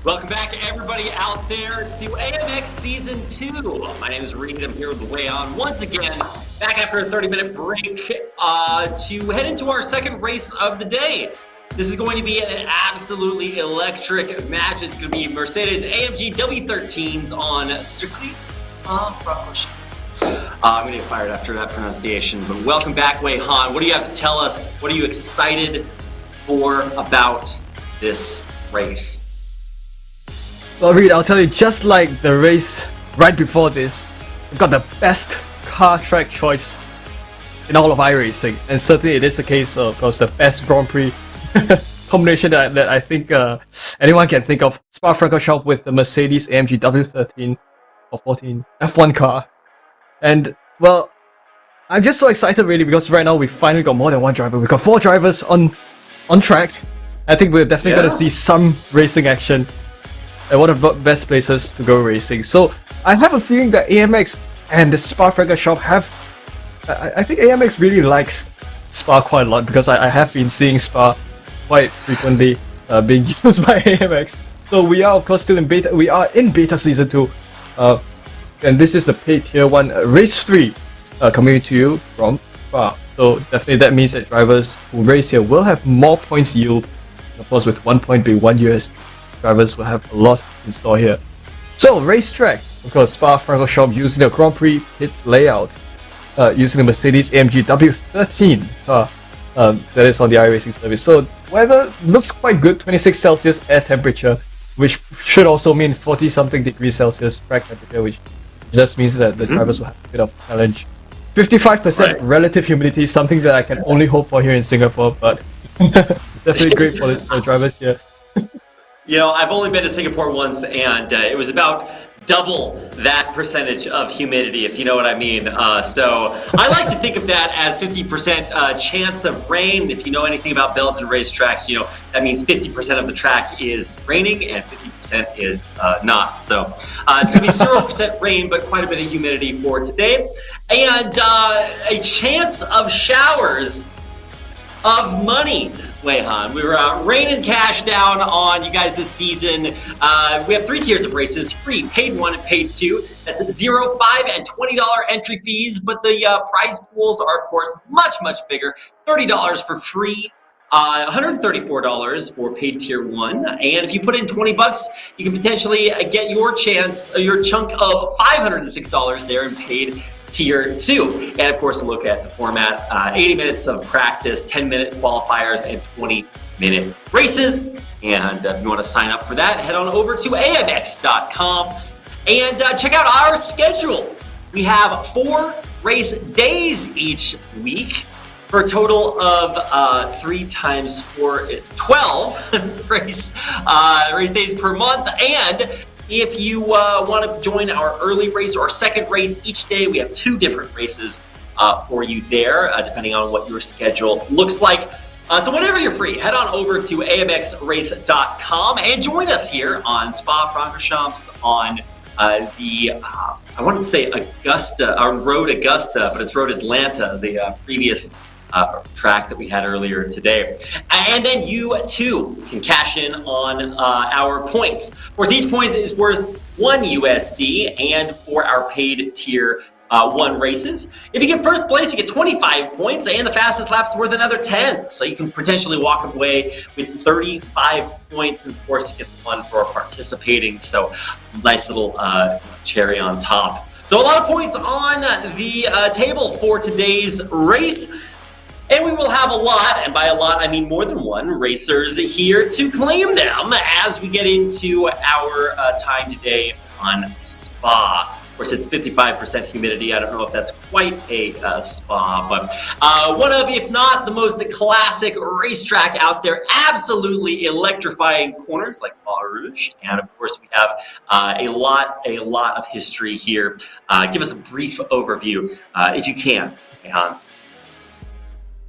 Welcome back, everybody out there, to AMX Season 2. My name is Reed. I'm here with Wehan once again, back after a 30-minute break to head into our second race of the day. This is going to be an absolutely electric match. It's going to be Mercedes AMG W13s on strictly Spa-Francorchamps. I'm going to get fired after that pronunciation, but welcome back, Wehan. What do you have to tell us? What are you excited for about this race? Well, Reed, I'll tell you, just like the race right before this, we've got the best car track choice in all of iRacing, and certainly it is the case of course, the best Grand Prix combination that I think anyone can think of. Spa-Francorchamps with the Mercedes AMG W13 or 14 F1 car. And, well, I'm just so excited really because right now we finally got more than one driver. We've got 4 drivers on track. I think we're definitely going to see some racing action at one of the best places to go racing. So I have a feeling that AMX and the Spa-Francorchamps have... I think AMX really likes Spa quite a lot because I have been seeing Spa quite frequently being used by AMX. So we are of course still in beta. We are in beta season 2. And this is the paid tier 1 race 3 coming to you from Spa. So definitely that means that drivers who race here will have more points yield. Of course, with 1 point being 1 US, drivers will have a lot in store here. So, racetrack. Of course, Spa-Francorchamps using the Grand Prix pits layout, using the Mercedes AMG W13 car that is on the iRacing service. So, weather looks quite good, 26 Celsius air temperature, which should also mean 40 something degrees Celsius track temperature, which just means that the drivers will have a bit of a challenge. 55% relative humidity, something that I can only hope for here in Singapore, but definitely great for the drivers here. You know, I've only been to Singapore once, and it was about double that percentage of humidity, if you know what I mean. So I like to think of that as 50% chance of rain. If you know anything about Belgian racetracks, you know that means 50% of the track is raining and 50% is not. So it's going to be 0% rain, but quite a bit of humidity for today. And a chance of showers of money, Wehan. We were raining cash down on you guys this season. We have 3 tiers of races: free, paid 1, and paid 2. That's $0, $5, and $20 entry fees, but the prize pools are, of course, much, much bigger. $30 for free, $134 for paid tier 1, and if you put in $20, you can potentially get your chunk of $506 there in paid tier 2. And of course, look at the format, 80 minutes of practice, 10-minute qualifiers, and 20-minute races. And if you want to sign up for that, head on over to amx.com and check out our schedule. We have 4 race days each week for a total of 3 times 4, 12 race days per month. And if you want to join our early race or our second race each day, we have 2 different races for you there, depending on what your schedule looks like. So whenever you're free, head on over to amxrace.com and join us here on Spa-Francorchamps on I want to say Augusta, or Road Augusta, but it's Road Atlanta, the previous track that we had earlier today. And then you too can cash in on our points. Of course, each point is worth 1 USD, and for our paid tier 1 races, if you get first place, you get 25 points, and the fastest lap is worth another 10. So you can potentially walk away with 35 points, and of course, you get the one for participating. So nice little cherry on top. So a lot of points on the table for today's race. And we will have a lot, and by a lot I mean more than 1 racers here to claim them as we get into our time today on Spa. Of course, it's 55% humidity. I don't know if that's quite a Spa, but one of, if not the most classic racetrack out there, absolutely electrifying corners like Eau Rouge. And of course, we have a lot of history here. Give us a brief overview, if you can, Rehan.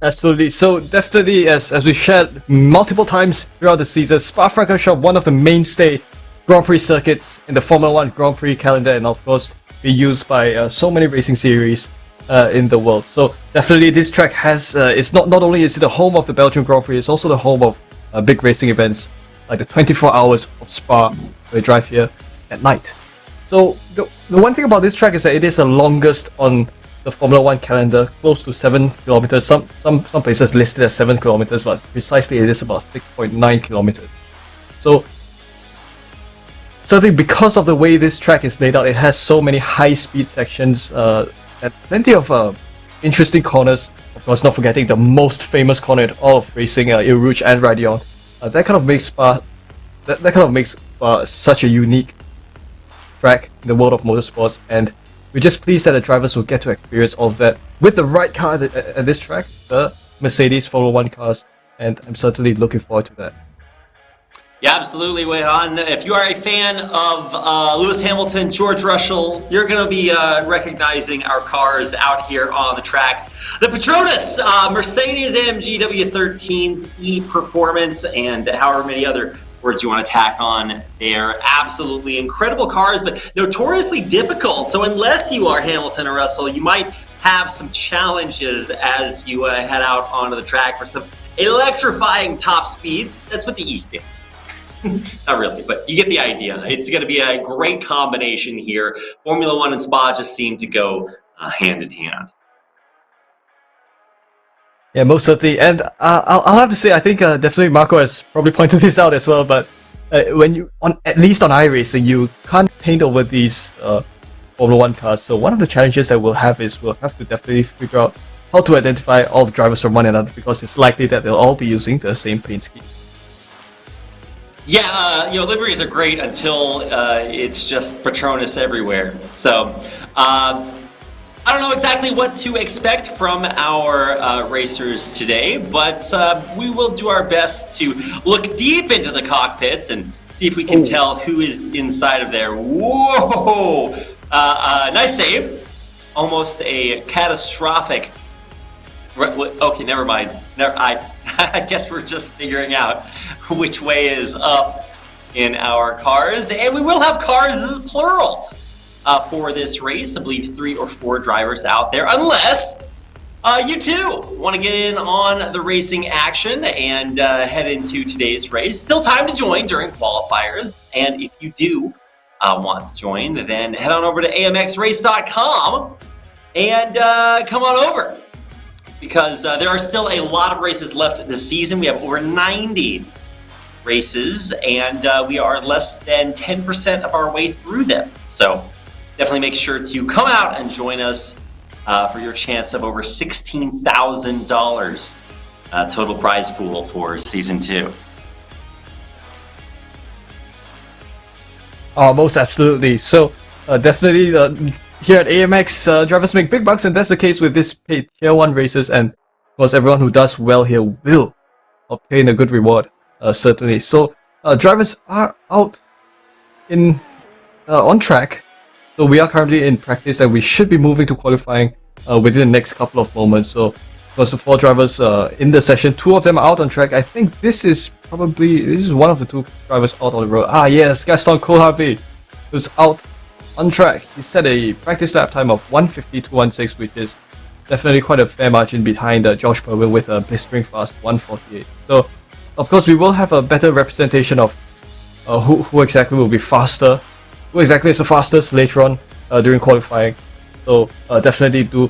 Absolutely. So definitely, as we shared multiple times throughout the season, Spa-Francorchamps, one of the mainstay Grand Prix circuits in the Formula 1 Grand Prix calendar, and of course, be used by so many racing series in the world. So definitely, this track has it's not only is it the home of the Belgian Grand Prix, it's also the home of big racing events like the 24 hours of Spa. We drive here at night. So the one thing about this track is that it is the longest on the Formula One calendar, close to 7 kilometers. Some places listed as 7 kilometers, but precisely it is about 6.9 kilometers. So certainly because of the way this track is laid out, it has so many high-speed sections and plenty of interesting corners. Of course, not forgetting the most famous corner in all of racing, Eau Rouge and Raidillon. That kind of makes Spa such a unique track in the world of motorsports, and we're just pleased that the drivers will get to experience all of that with the right car at this track, the Mercedes Formula One cars, and I'm certainly looking forward to that. Yeah, absolutely, Wei-Han. If you are a fan of Lewis Hamilton, George Russell, you're going to be recognizing our cars out here on the tracks. The Petronas, Mercedes-AMG W13 E-Performance, and however many other words you want to tack on. They're absolutely incredible cars, but notoriously difficult. So unless you are Hamilton or Russell, you might have some challenges as you head out onto the track for some electrifying top speeds. That's what the E stands. Not really, but you get the idea. It's going to be a great combination here. Formula One and Spa just seem to go hand in hand. Yeah, most certainly. And I'll have to say, I think definitely Marco has probably pointed this out as well, but when you, at least on iRacing, you can't paint over these Formula One cars. So one of the challenges that we'll have is we'll have to definitely figure out how to identify all the drivers from one another, because it's likely that they'll all be using the same paint scheme. Yeah, liveries are great until it's just Petronas everywhere. So I don't know exactly what to expect from our racers today, but we will do our best to look deep into the cockpits and see if we can tell who is inside of there. Whoa! Nice save. Almost a catastrophic. Okay, never mind. I guess we're just figuring out which way is up in our cars, and we will have cars as plural for this race. I believe 3 or 4 drivers out there, unless you too want to get in on the racing action and head into today's race. Still time to join during qualifiers, and if you do want to join, then head on over to amxrace.com and come on over, because there are still a lot of races left this season. We have over 90 races, and we are less than 10% of our way through them. So definitely make sure to come out and join us for your chance of over $16,000 total prize pool for Season 2. Oh, most absolutely. So definitely here at AMX, drivers make big bucks, and that's the case with this paid Tier 1 races, and of course everyone who does well here will obtain a good reward, certainly. So drivers are out in on track, so we are currently in practice, and we should be moving to qualifying within the next couple of moments. So because the 4 drivers in the session, 2 of them are out on track. I think this is one of the 2 drivers out on the road. Ah yes, Gaston Kohlharvey, who's out on track. He set a practice lap time of 1:52.16, which is definitely quite a fair margin behind Josh Perwin with a blistering fast 1:48. So, of course, we will have a better representation of who exactly will be faster, who exactly is the fastest later on during qualifying. So, definitely do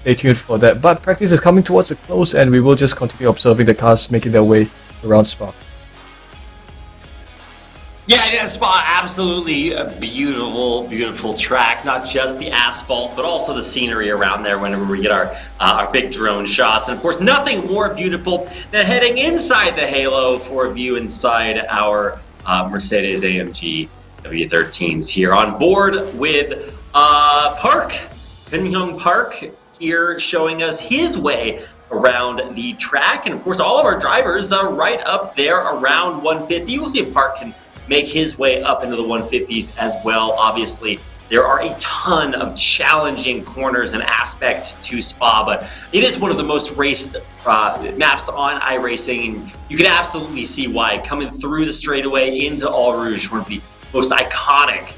stay tuned for that. But practice is coming towards a close, and we will just continue observing the cars making their way around Spa. Yeah, Spa, absolutely a beautiful, beautiful track. Not just the asphalt, but also the scenery around there whenever we get our big drone shots. And of course, nothing more beautiful than heading inside the halo for a view inside our Mercedes-AMG W13s here on board with Park, Bin-Young Park, here showing us his way around the track. And of course, all of our drivers are right up there around 150. We'll see if Park can make his way up into the 150s as well. Obviously, there are a ton of challenging corners and aspects to Spa, but it is one of the most raced maps on iRacing, and you can absolutely see why. Coming through the straightaway into Eau Rouge, one of the most iconic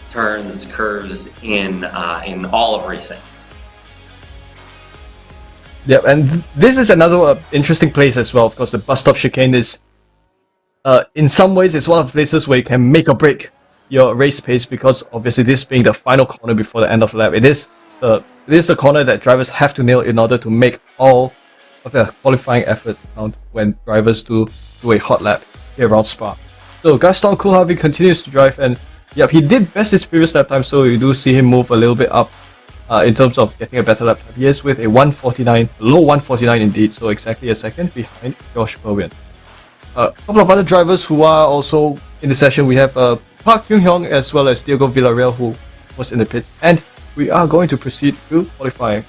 turns, curves in all of racing. Yep, and this is another interesting place as well. Of course, the bus stop chicane is in some ways, it's one of the places where you can make or break your race pace, because obviously this being the final corner before the end of the lap, it is a corner that drivers have to nail in order to make all of their qualifying efforts count when drivers do a hot lap here around Spa. So Gaston Coolharvey continues to drive, and yep, he did best his previous lap time, so you do see him move a little bit up in terms of getting a better lap time. He is with a 149, low 149 indeed, so exactly a second behind Josh Perwin. A couple of other drivers who are also in the session. We have Park Kyung-hyung as well as Diego Villarreal, who was in the pits, and we are going to proceed to qualifying.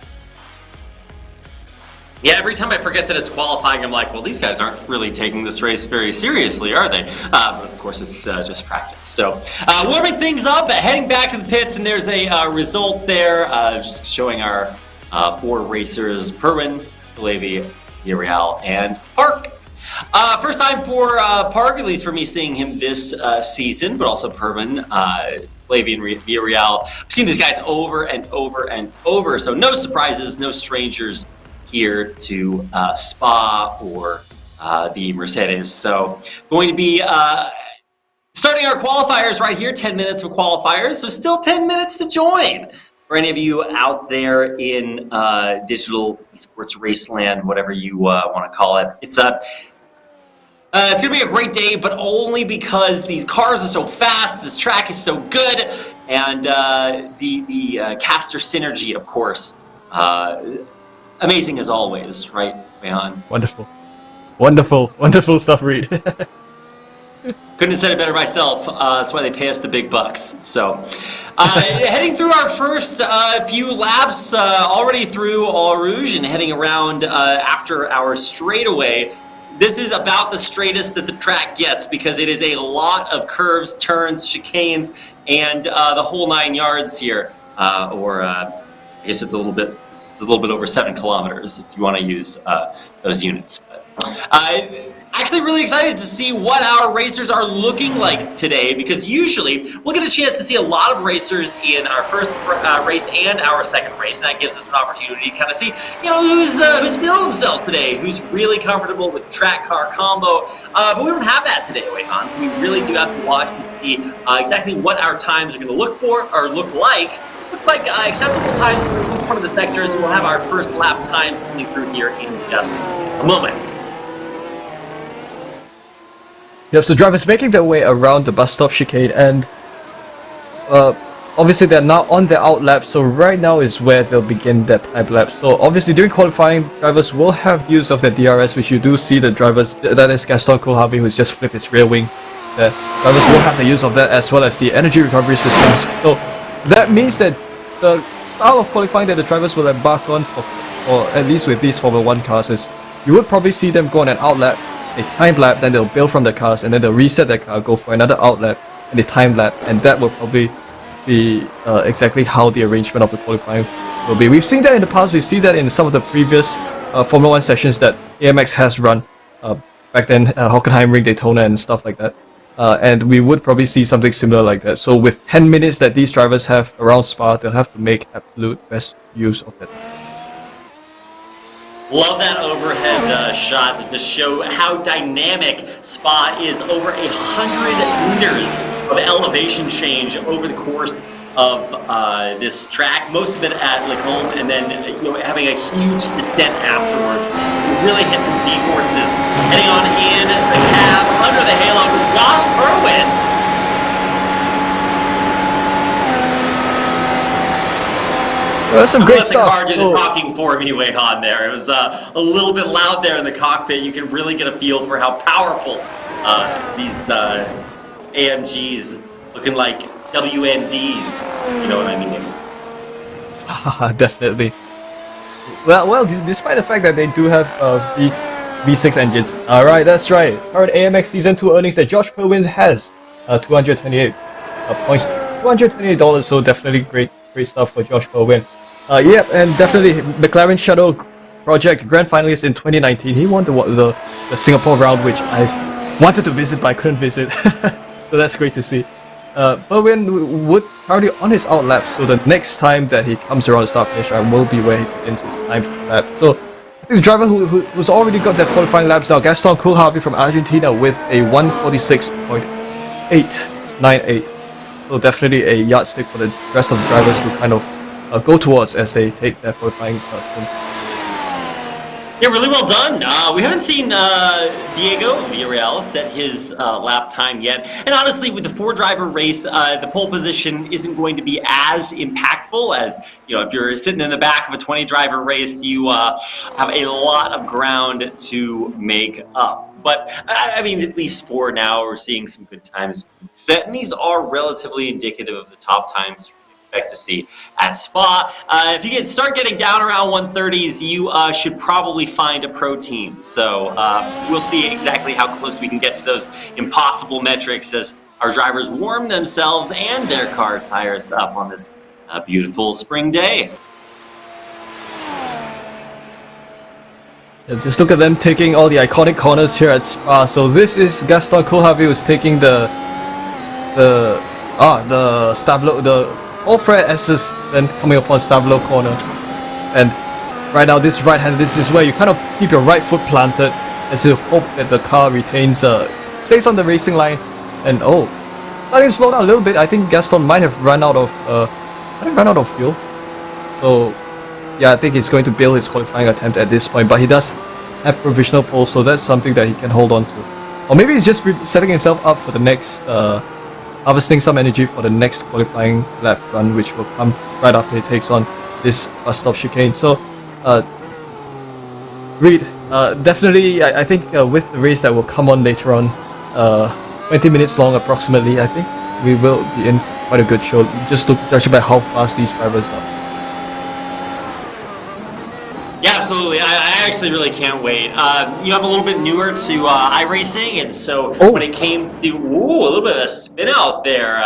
Yeah, every time I forget that it's qualifying, I'm like, well, these guys aren't really taking this race very seriously, are they? But of course, it's just practice. So, warming things up, heading back to the pits, and there's a result there, just showing our 4 racers, Perwin, Levy, Villarreal, and Park. First time for Park, at least for me seeing him this season, but also Perwin, Levy, and Villarreal. I've seen these guys over and over and over, so no surprises, no strangers here to Spa or the Mercedes. So going to be starting our qualifiers right here, 10 minutes of qualifiers, so still 10 minutes to join. For any of you out there in digital esports raceland, whatever you want to call it, it's going to be a great day, but only because these cars are so fast, this track is so good, and the caster synergy, of course, amazing as always, right, Rehan? Wonderful stuff, Reed. Couldn't have said it better myself. That's why they pay us the big bucks. So, heading through our first few laps, already through Eau Rouge and heading around after our straightaway. This is about the straightest that the track gets, because it is a lot of curves, turns, chicanes, and the whole 9 yards here. I guess it's a little bit over 7 kilometers if you want to use those units. But, actually really excited to see what our racers are looking like today, because usually we'll get a chance to see a lot of racers in our first race and our second race, and that gives us an opportunity to kind of see, who's feeling themselves today, who's really comfortable with track car combo. But we don't have that today, Weihan. So we really do have to watch and see exactly what our times are going to look like. Looks like acceptable times through each one of the sectors. We'll have our first lap times coming through here in just a moment. Yep, so drivers making their way around the bus stop chicane, and obviously they're now on the out lap, so right now is where they'll begin their time lap. So obviously during qualifying, drivers will have use of the DRS, which you do see the drivers, that is Gaston Coolharvey, who's just flipped his rear wing. The drivers will have the use of that, as well as the energy recovery systems. So that means that the style of qualifying that the drivers will embark on, or at least with these Formula 1 cars, is you would probably see them go on an out lap, a time lap, then they'll bail from the cars, and then they'll reset their car, go for another out lap, and a time lap, and that will probably be exactly how the arrangement of the qualifying will be. We've seen that in the past, we've seen that in some of the previous Formula 1 sessions that AMX has run, back then, Hockenheimring, Daytona, and stuff like that. And we would probably see something similar like that. So with 10 minutes that these drivers have around Spa, they'll have to make absolute best use of that. Love that overhead shot to just show how dynamic Spa is. Over 100 meters of elevation change over the course of this track. Most of it at Lacombe, and then having a huge descent afterward. It really hit some deep horses. Heading on in the cab under the halo with Josh Perwin. That's some great stuff. The car did the talking for me, Weihan, there. It was a little bit loud there in the cockpit. You can really get a feel for how powerful these AMGs, looking like WNDs, you know what I mean? Definitely. Well, despite the fact that they do have V6 engines. Alright, that's right. Current AMX Season 2 earnings that Josh Perwin has, 228 points, $228, so definitely great stuff for Josh Perwin. Yep, and definitely McLaren Shuttle Project Grand Finalist in 2019. He won the Singapore round, which I wanted to visit but I couldn't visit. So that's great to see. Perwin would currently on his out lap, so the next time that he comes around the start finish line will be where he begins his time lap. So The driver who's already got their qualifying laps now, Gaston Coolharvey from Argentina with a 1:46.898. So definitely a yardstick for the rest of the drivers to kind of go towards as they take their qualifying turn. Yeah, really well done. We haven't seen Diego Villarreal set his lap time yet. And honestly, with the 4-driver race, the pole position isn't going to be as impactful as, if you're sitting in the back of a 20-driver race, you have a lot of ground to make up. But, I mean, at least for now, we're seeing some good times set. And these are relatively indicative of the top times to see at Spa. If you start getting down around 130s, you should probably find a pro team. So we'll see exactly how close we can get to those impossible metrics as our drivers warm themselves and their car tires up on this beautiful spring day. Yeah, just look at them taking all the iconic corners here at Spa. So this is Gaston Coolharvey who's taking the Stablo, the all-Fred S's, then coming upon Stablo corner. And right now, this right hand, this is where you kind of keep your right foot planted as you hope that the car retains, stays on the racing line. And starting to slow down a little bit. I think Gaston might have run out of fuel. So yeah, I think he's going to bail his qualifying attempt at this point. But he does have provisional pole, so that's something that he can hold on to. Or maybe he's just setting himself up for the next. Harvesting some energy for the next qualifying lap run, which will come right after he takes on this bus stop chicane. So, Reed, definitely, I think with the race that will come on later on, 20 minutes long approximately, I think we will be in quite a good show. Just judging by how fast these drivers are. Yeah, absolutely. I actually really can't wait. I'm a little bit newer to iRacing, and so when it came to a little bit of a spin out there,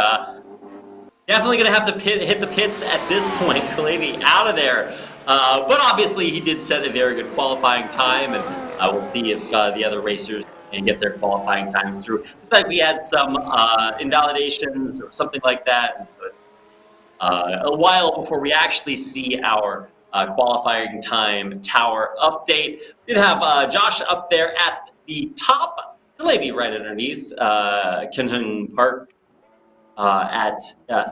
definitely going to have to hit the pits at this point. Kalevi out of there. But obviously, he did set a very good qualifying time, and we'll see if the other racers can get their qualifying times through. It's like we had some invalidations or something like that, and so it's a while before we actually see our qualifying time tower update. We did have Josh up there at the top, Kalevi right underneath, Kenhung Park at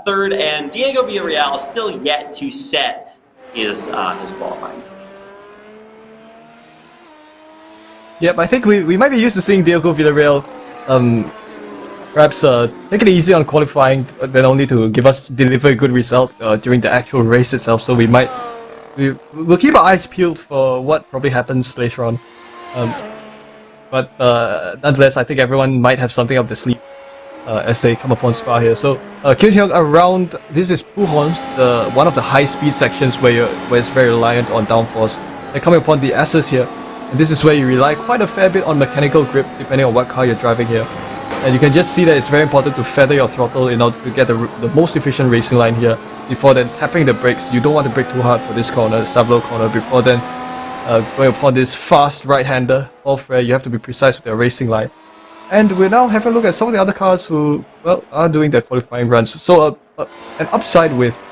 third, and Diego Villarreal still yet to set his qualifying time. Yep, I think we might be used to seeing Diego Villarreal perhaps take it easy on qualifying, then only to deliver a good result during the actual race itself. So we'll keep our eyes peeled for what probably happens later on. But nonetheless, I think everyone might have something up their sleeve as they come upon Spa here. So Kyun Hyuk around, this is Puhon, one of the high-speed sections where it's very reliant on downforce. They're coming upon the S's here, and this is where you rely quite a fair bit on mechanical grip depending on what car you're driving here. And you can just see that it's very important to feather your throttle in order to get the most efficient racing line here. Before then tapping the brakes, you don't want to brake too hard for this corner, Sablo corner. Before then going upon this fast right-hander off-rare, you have to be precise with your racing line. And we're now having a look at some of the other cars who, are doing their qualifying runs. So an upside with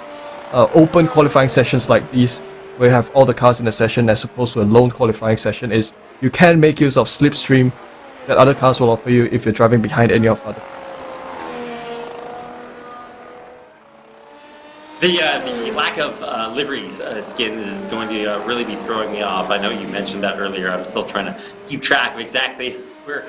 open qualifying sessions like these, where you have all the cars in the session as opposed to a lone qualifying session, is you can make use of slipstream that other cars will offer you if you're driving behind any of other. The lack of livery skins is going to really be throwing me off. I know you mentioned that earlier. I'm still trying to keep track of exactly we're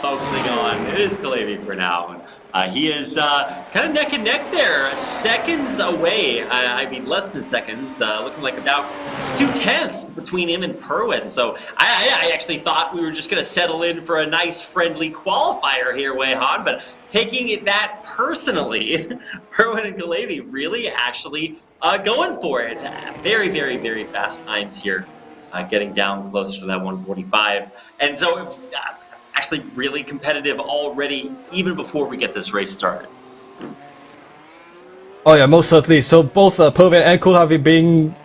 focusing on. It is Kalevi for now. And he is kind of neck and neck there, seconds away. I mean, less than seconds, looking like about 0.2 between him and Perwin. So I actually thought we were just going to settle in for a nice, friendly qualifier here, Wei-Han, but taking it that personally, Perwin and Kalevi really actually going for it. Very, very, very fast times here, getting down closer to that 145. And so actually really competitive already, even before we get this race started. Oh yeah, most certainly. So both Pervin and Coolharvey being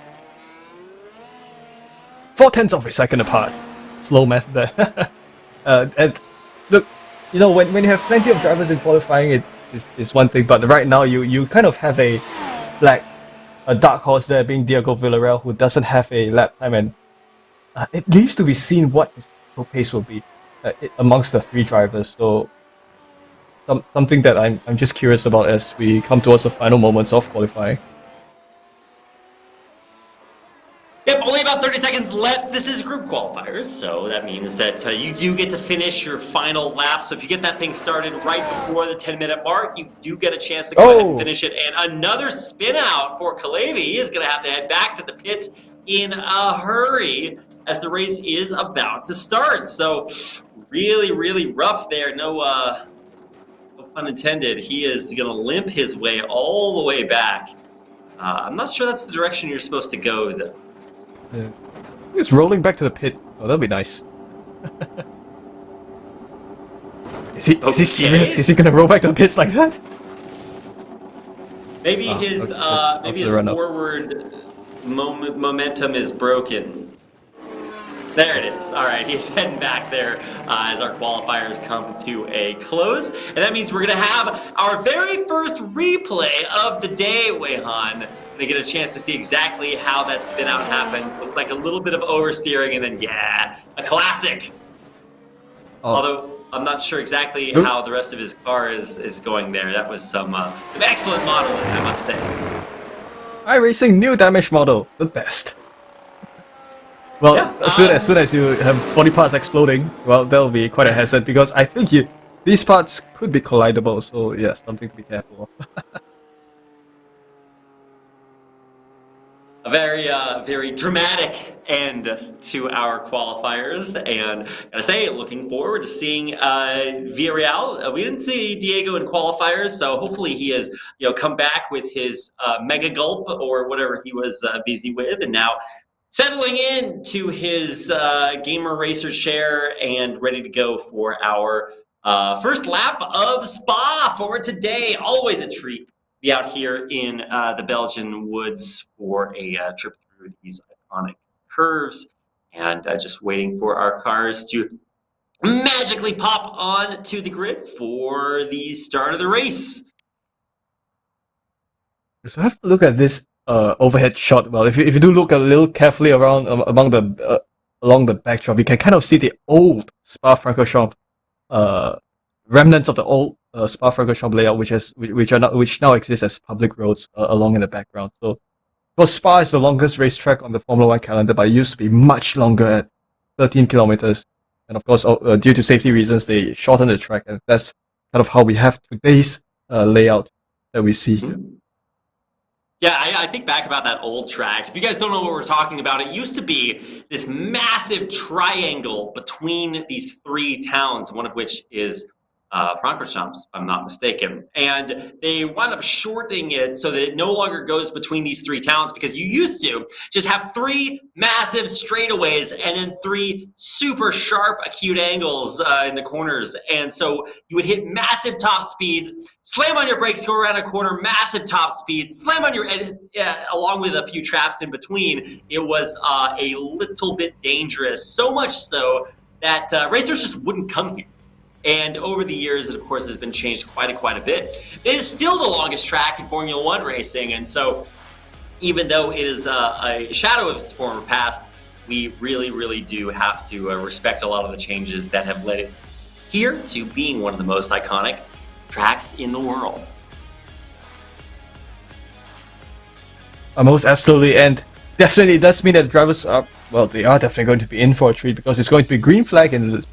0.4 of a second apart. Slow math there. And look, when you have plenty of drivers in qualifying, it's one thing, but right now you kind of have a dark horse there being Diego Villarreal, who doesn't have a lap time, and it leaves to be seen what his pace will be amongst the 3 drivers. So something that I'm just curious about as we come towards the final moments of qualifying. Yep, only about 30 seconds left. This is group qualifiers, so that means that you do get to finish your final lap. So if you get that thing started right before the 10-minute mark, you do get a chance to go ahead and finish it. And another spin out for Kalevi. He is going to have to head back to the pits in a hurry as the race is about to start. So really, really rough there. No pun intended. He is going to limp his way all the way back. I'm not sure that's the direction you're supposed to go, though. Yeah. He's rolling back to the pit. Oh, that'll be nice. Is he serious? Is he gonna roll back to the pits like that? Maybe his forward momentum is broken. There it is. All right, he's heading back there as our qualifiers come to a close. And that means we're going to have our very first replay of the day, Weihan. To get a chance to see exactly how that spin out happens. Looked like a little bit of oversteering and then, yeah, a classic. Oh. Although I'm not sure exactly how the rest of his car is going there. That was some excellent modeling, I must say. iRacing new damage model, the best. Well, yeah, as soon as you have body parts exploding, well, that'll be quite a hazard because I think these parts could be collidable. So yeah, something to be careful of. A very dramatic end to our qualifiers, and gotta say, looking forward to seeing Villarreal. We didn't see Diego in qualifiers, so hopefully he has come back with his mega gulp or whatever he was busy with, and now settling into his gamer racer share and ready to go for our first lap of Spa for today. Always a treat. Be out here in the Belgian woods for a trip through these iconic curves, and just waiting for our cars to magically pop on to the grid for the start of the race. So have a look at this overhead shot. Well, if you do look a little carefully around along the backdrop, you can kind of see the old Spa-Francorchamps remnants of the old Spa-Francorchamps layout, which now exists as public roads along in the background. So, because Spa is the longest racetrack on the Formula One calendar, but it used to be much longer at 13 kilometers. And of course, due to safety reasons, they shortened the track, and that's kind of how we have today's layout that we see here. Yeah, I think back about that old track. If you guys don't know what we're talking about, it used to be this massive triangle between these 3 towns, one of which is Francorchamps, if I'm not mistaken. And they wound up shortening it so that it no longer goes between these 3 towns, because you used to just have 3 massive straightaways and then 3 super sharp acute angles in the corners. And so you would hit massive top speeds, slam on your brakes, go around a corner, massive top speeds, slam on your along with a few traps in between. It was a little bit dangerous, so much so that racers just wouldn't come here. And over the years, it of course has been changed quite a bit. It is still the longest track in Formula One racing, and so even though it is a shadow of its former past, we really do have to respect a lot of the changes that have led it here to being one of the most iconic tracks in the world. Most absolutely, and definitely it does mean that the drivers are, well, they are definitely going to be in for a treat, because it's going to be green flag in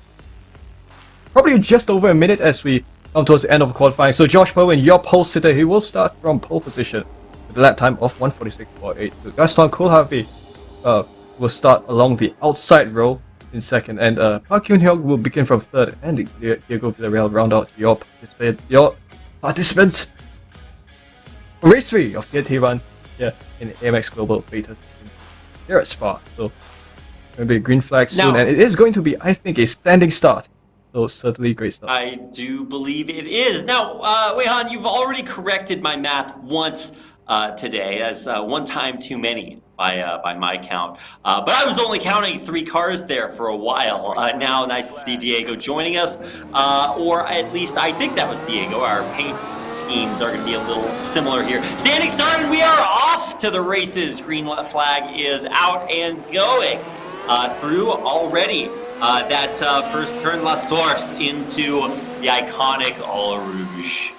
probably just over a minute as we come towards the end of qualifying. So Josh Bowen, your pole sitter, he will start from pole position with a lap time of 1:46.48. Gaston Kohlhavi will start along the outside row in second, and Park Kyun-hyuk will begin from third, and Diego Villarreal round out your participants for race 3 of GT1 here in AMX Global League here at Spa. So going to be a green flag soon, and it is going to be, I think, a standing start. So certainly great stuff. I do believe it is. Now, Weihan, you've already corrected my math once today, as one time too many by my count. But I was only counting 3 cars there for a while. Now, nice to see Diego joining us, or at least I think that was Diego. Our paint schemes are going to be a little similar here. Standing start, and we are off to the races. Green flag is out and going. through already. That first turn La Source into the iconic All Rouge.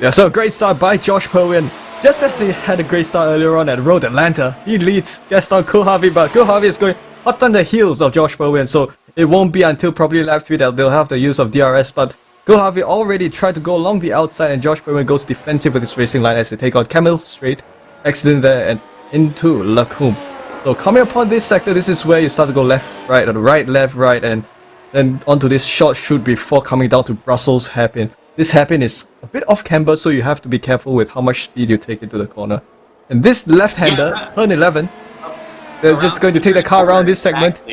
Yeah, so a great start by Josh Perwin. Just as he had a great start earlier on at Road Atlanta, he leads Gaston Koolhavi, but Koolhavi is going hot on the heels of Josh Perwin, so it won't be until probably lap 3 that they'll have the use of DRS, but Koolhavi already tried to go along the outside, and Josh Perwin goes defensive with his racing line as they take on Camel Straight, accident there, and into Lacombe. So coming upon this sector, this is where you start to go left, right, or right, left, right, and then onto this short chute before coming down to Brussels hairpin. This hairpin is a bit off camber, so you have to be careful with how much speed you take into the corner. And this left-hander, turn 11, they're just going to take the car around this segment.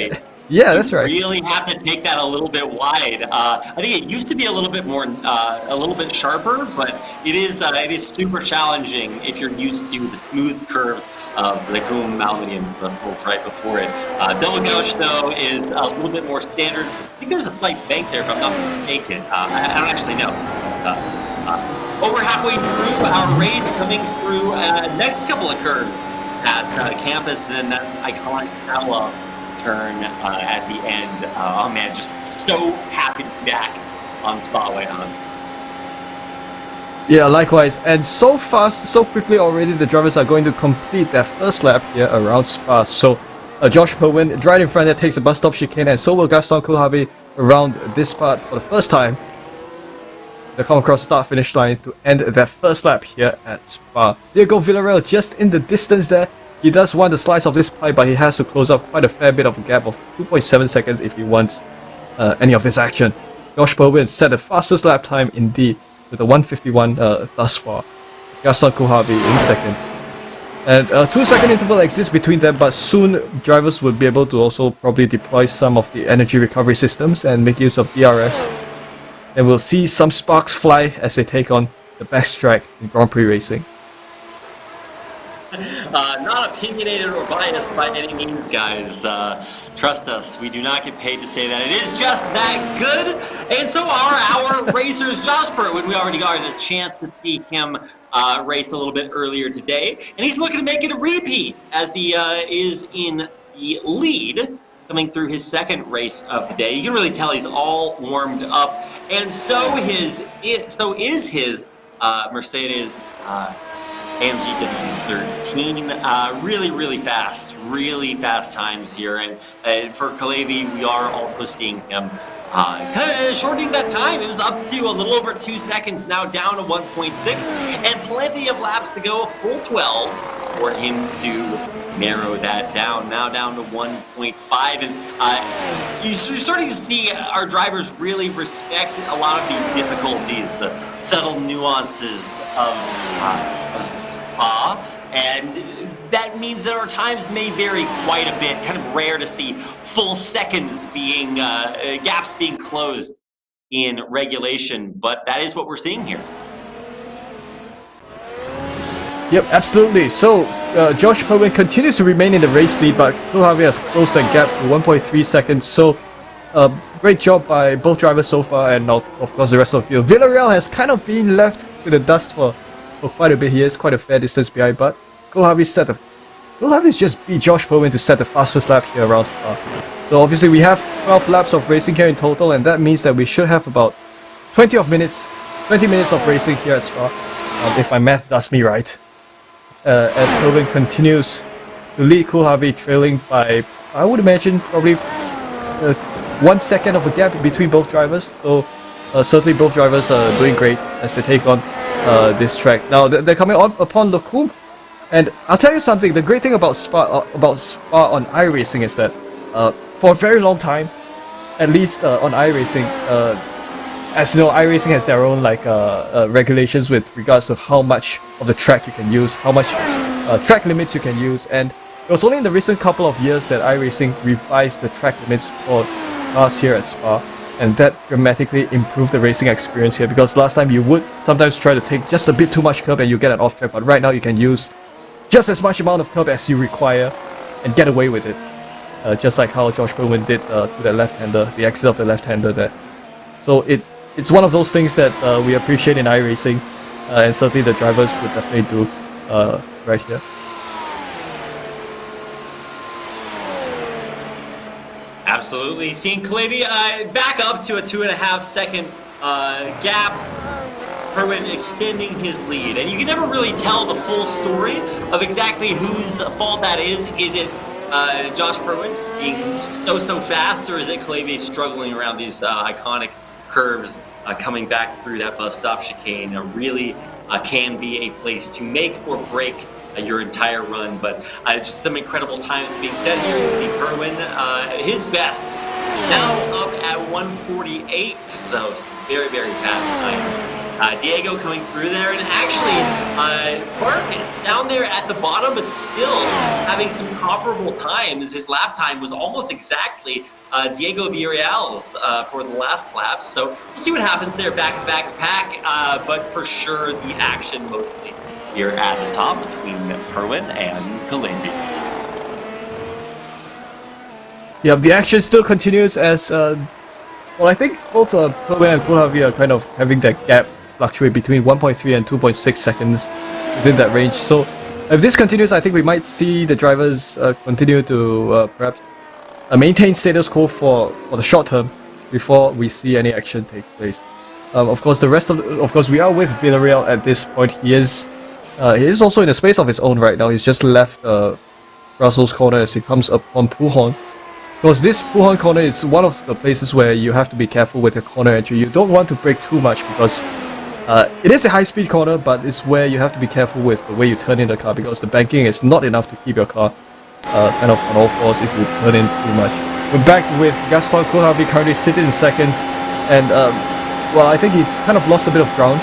Yeah, that's right. You really have to take that a little bit wide. I think it used to be a little bit more, a little bit sharper, but it is super challenging if you're used to the smooth curves of the Lacombe Aluminium Brussels right before it. Double gauche though is a little bit more standard. I think there's a slight bank there if I'm not mistaken. I don't actually know. Over halfway through our race, coming through next couple of curves at campus, then that iconic parallel turn at the end. Oh man, just so happy to be back on Spa White on. Yeah, likewise. And so fast, so quickly already, the drivers are going to complete their first lap here around Spa. So Josh Perwin right in front there takes a bus stop chicane, and so will Gaston Koolhavi around this part for the first time. They come across the start-finish line to end their first lap here at Spa. Diego Villarreal just in the distance there. He does want a slice of this pie, but he has to close up quite a fair bit of a gap of 2.7 seconds if he wants any of this action. Josh Perwin set the fastest lap time indeed, with a 1:51 thus far. Gaston Koolhavi in second. And a 2-second interval exists between them, but soon drivers will be able to also probably deploy some of the energy recovery systems and make use of DRS. And we'll see some sparks fly as they take on the best track in Grand Prix racing. Not opinionated or biased by any means, guys. Trust us, we do not get paid to say that. It is just that good. And so are our racers. Josh Perwin, we already got a chance to see him race a little bit earlier today. And he's looking to make it a repeat as he is in the lead, coming through his second race of the day. You can really tell he's all warmed up. And so is his Mercedes AMG W13, really fast times here, and for Koolhavi, we are also seeing him kind of shortening that time. It was up to a little over 2 seconds, now down to 1.6, and plenty of laps to go, a full 12 for him to narrow that down, now down to 1.5, and you're starting to see our drivers really respect a lot of the difficulties, the subtle nuances of Spa, and that means that our times may vary quite a bit. Kind of rare to see full seconds being gaps being closed in regulation, but that is what we're seeing here. Yep, absolutely. So Josh Perwin continues to remain in the race lead, but Koolhavi has closed that gap to 1.3 seconds. So great job by both drivers so far, and of course the rest of the field. Villarreal has kind of been left with the dust for quite a bit. He is quite a fair distance behind, but Koolhavi's just beat Josh Perwin to set the fastest lap here around Spa. So obviously we have 12 laps of racing here in total, and that means that we should have about 20 minutes of racing here at Spa, if my math does me right. As Perwin continues to lead Koolhavi, trailing by, I would imagine, probably 1 second of a gap between both drivers. So certainly both drivers are doing great as they take on this track. Now they're coming on upon Lacombe, and I'll tell you something. The great thing about Spa on iRacing is that for a very long time, at least on iRacing, as you know, iRacing has their own regulations with regards to how much of the track you can use, how much track limits you can use, and it was only in the recent couple of years that iRacing revised the track limits for cars here at Spa, and that dramatically improved the racing experience here, because last time you would sometimes try to take just a bit too much curb and you get an off track, but right now you can use just as much amount of curb as you require and get away with it. Just like how Josh Perwin did to the left-hander, the exit of the left-hander there. So it's one of those things that we appreciate in iRacing, and certainly the drivers would definitely do right here. Absolutely. Seeing Kalevi back up to a 2.5 second gap. Kerwin extending his lead. And you can never really tell the full story of exactly whose fault that is. Is it Josh Kerwin being so fast, or is it Kalevi struggling around these iconic curves coming back through that bus stop chicane? Really can be a place to make or break your entire run, but just some incredible times being set here. You see Kerwin, his best, now up at 148, so very fast time. Diego coming through there, and actually Bart down there at the bottom, but still having some comparable times. His lap time was almost exactly Diego Villarreal's for the last lap, so we'll see what happens there back to back pack, but for sure the action mostly here at the top between Kerwin and Kalevi. Yeah, the action still continues as, well, I think both Kerwin and Kulavi are kind of having that gap fluctuate between 1.3 and 2.6 seconds within that range. So if this continues, I think we might see the drivers continue to perhaps maintain status quo for the short term before we see any action take place. Of course, we are with Villarreal at this point. He is also in a space of his own right now. He's just left Russell's corner as he comes up on Puhon. Because this Puhon corner is one of the places where you have to be careful with your corner entry. You don't want to brake too much because it is a high-speed corner, but it's where you have to be careful with the way you turn in the car, because the banking is not enough to keep your car kind of on all fours if you turn in too much. We're back with Gaston Kohlhavi currently sitting in second, and well, I think he's kind of lost a bit of ground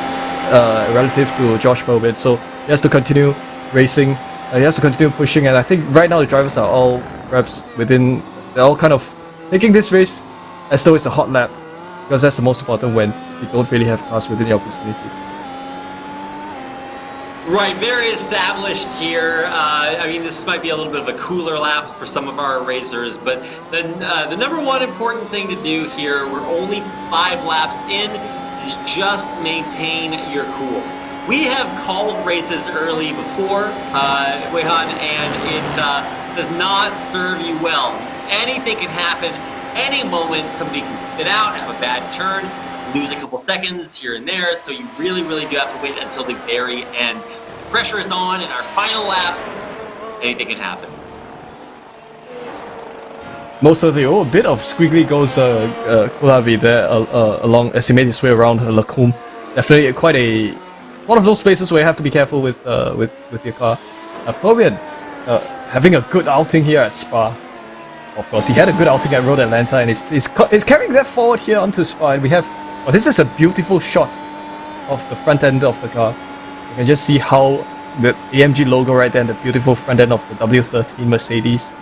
relative to Josh Bowman, so he has to continue racing, he has to continue pushing, and I think right now the drivers are all perhaps they're all kind of taking this race as though it's a hot lap, because that's the most important when you don't really have cars within your vicinity. Right, very established here. I mean, this might be a little bit of a cooler lap for some of our racers, but the number one important thing to do here, we're only 5 laps in, is just maintain your cool. We have called races early before, Weihan, and it does not serve you well. Anything can happen any moment. Somebody can spit out, have a bad turn, lose a couple seconds here and there, so you really do have to wait until the very end. Pressure is on in our final laps. Anything can happen. Most of a bit of squiggly goes Kulavi there along as he made his way around Lacombe. Definitely quite one of those spaces where you have to be careful with your car. Povian having a good outing here at Spa. Of course, he had a good outing at Road Atlanta, and he's carrying that forward here onto Spa. And we have, this is a beautiful shot of the front end of the car. You can just see how the AMG logo right there and the beautiful front end of the W13 Mercedes.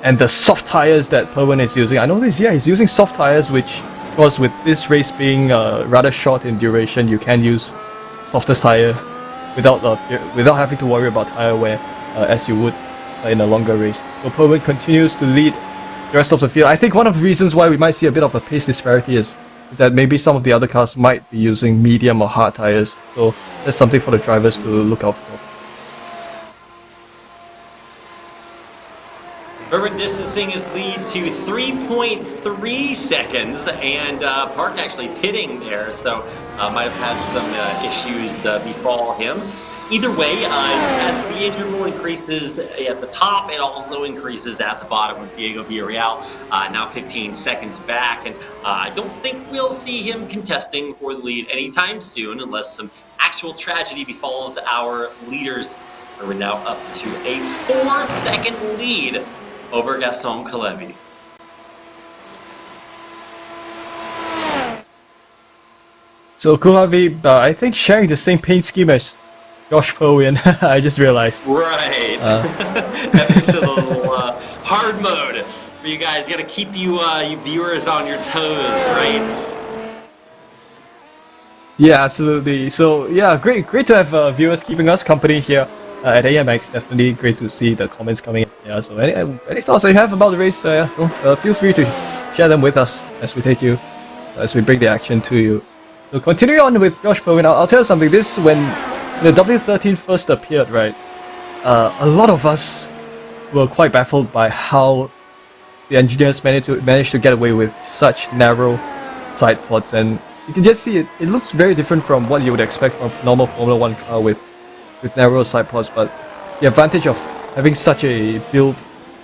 And the soft tires that Perwin is using. I noticed, he's using soft tires, which, of course, with this race being rather short in duration, you can use softer tire without having to worry about tire wear as you would in a longer race. So Perwin continues to lead the rest of the field. I think one of the reasons why we might see a bit of a pace disparity is that maybe some of the other cars might be using medium or hard tires. So that's something for the drivers to look out for. Urban distancing his lead to 3.3 seconds, and Park actually pitting there, so might have had some issues befall him. Either way, as the interval increases at the top, it also increases at the bottom with Diego Villarreal, now 15 seconds back, and I don't think we'll see him contesting for the lead anytime soon unless some actual tragedy befalls our leaders. We're now up to a 4-second lead over Gaston Kalevi. So Kulavi, I think sharing the same paint scheme as Josh Perwin, I just realized. Right. That makes it a little hard mode for you guys. You gotta keep you viewers on your toes, right? Yeah, absolutely. So yeah, great to have viewers keeping us company here at AMX. Definitely great to see the comments coming in. Yeah, so any thoughts that you have about the race, feel free to share them with us as we bring the action to you. So continuing on with Josh Perwin, I'll tell you something. This, when the W13 first appeared, right, a lot of us were quite baffled by how the engineers managed to get away with such narrow side pods, and you can just see it looks very different from what you would expect from a normal Formula 1 car with narrow side pods. But the advantage of having such a build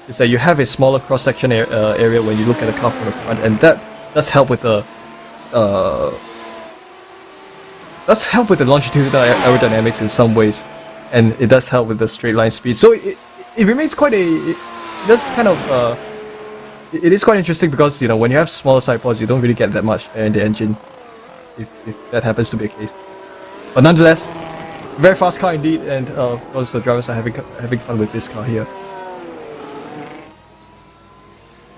is that you have a smaller cross-section area when you look at the car from the front, and that does help with the longitudinal aerodynamics in some ways, and it does help with the straight line speed. So it remains quite it is quite interesting, because when you have smaller side pods, you don't really get that much air in the engine, if that happens to be the case. But nonetheless, very fast car indeed, and of course the drivers are having fun with this car here.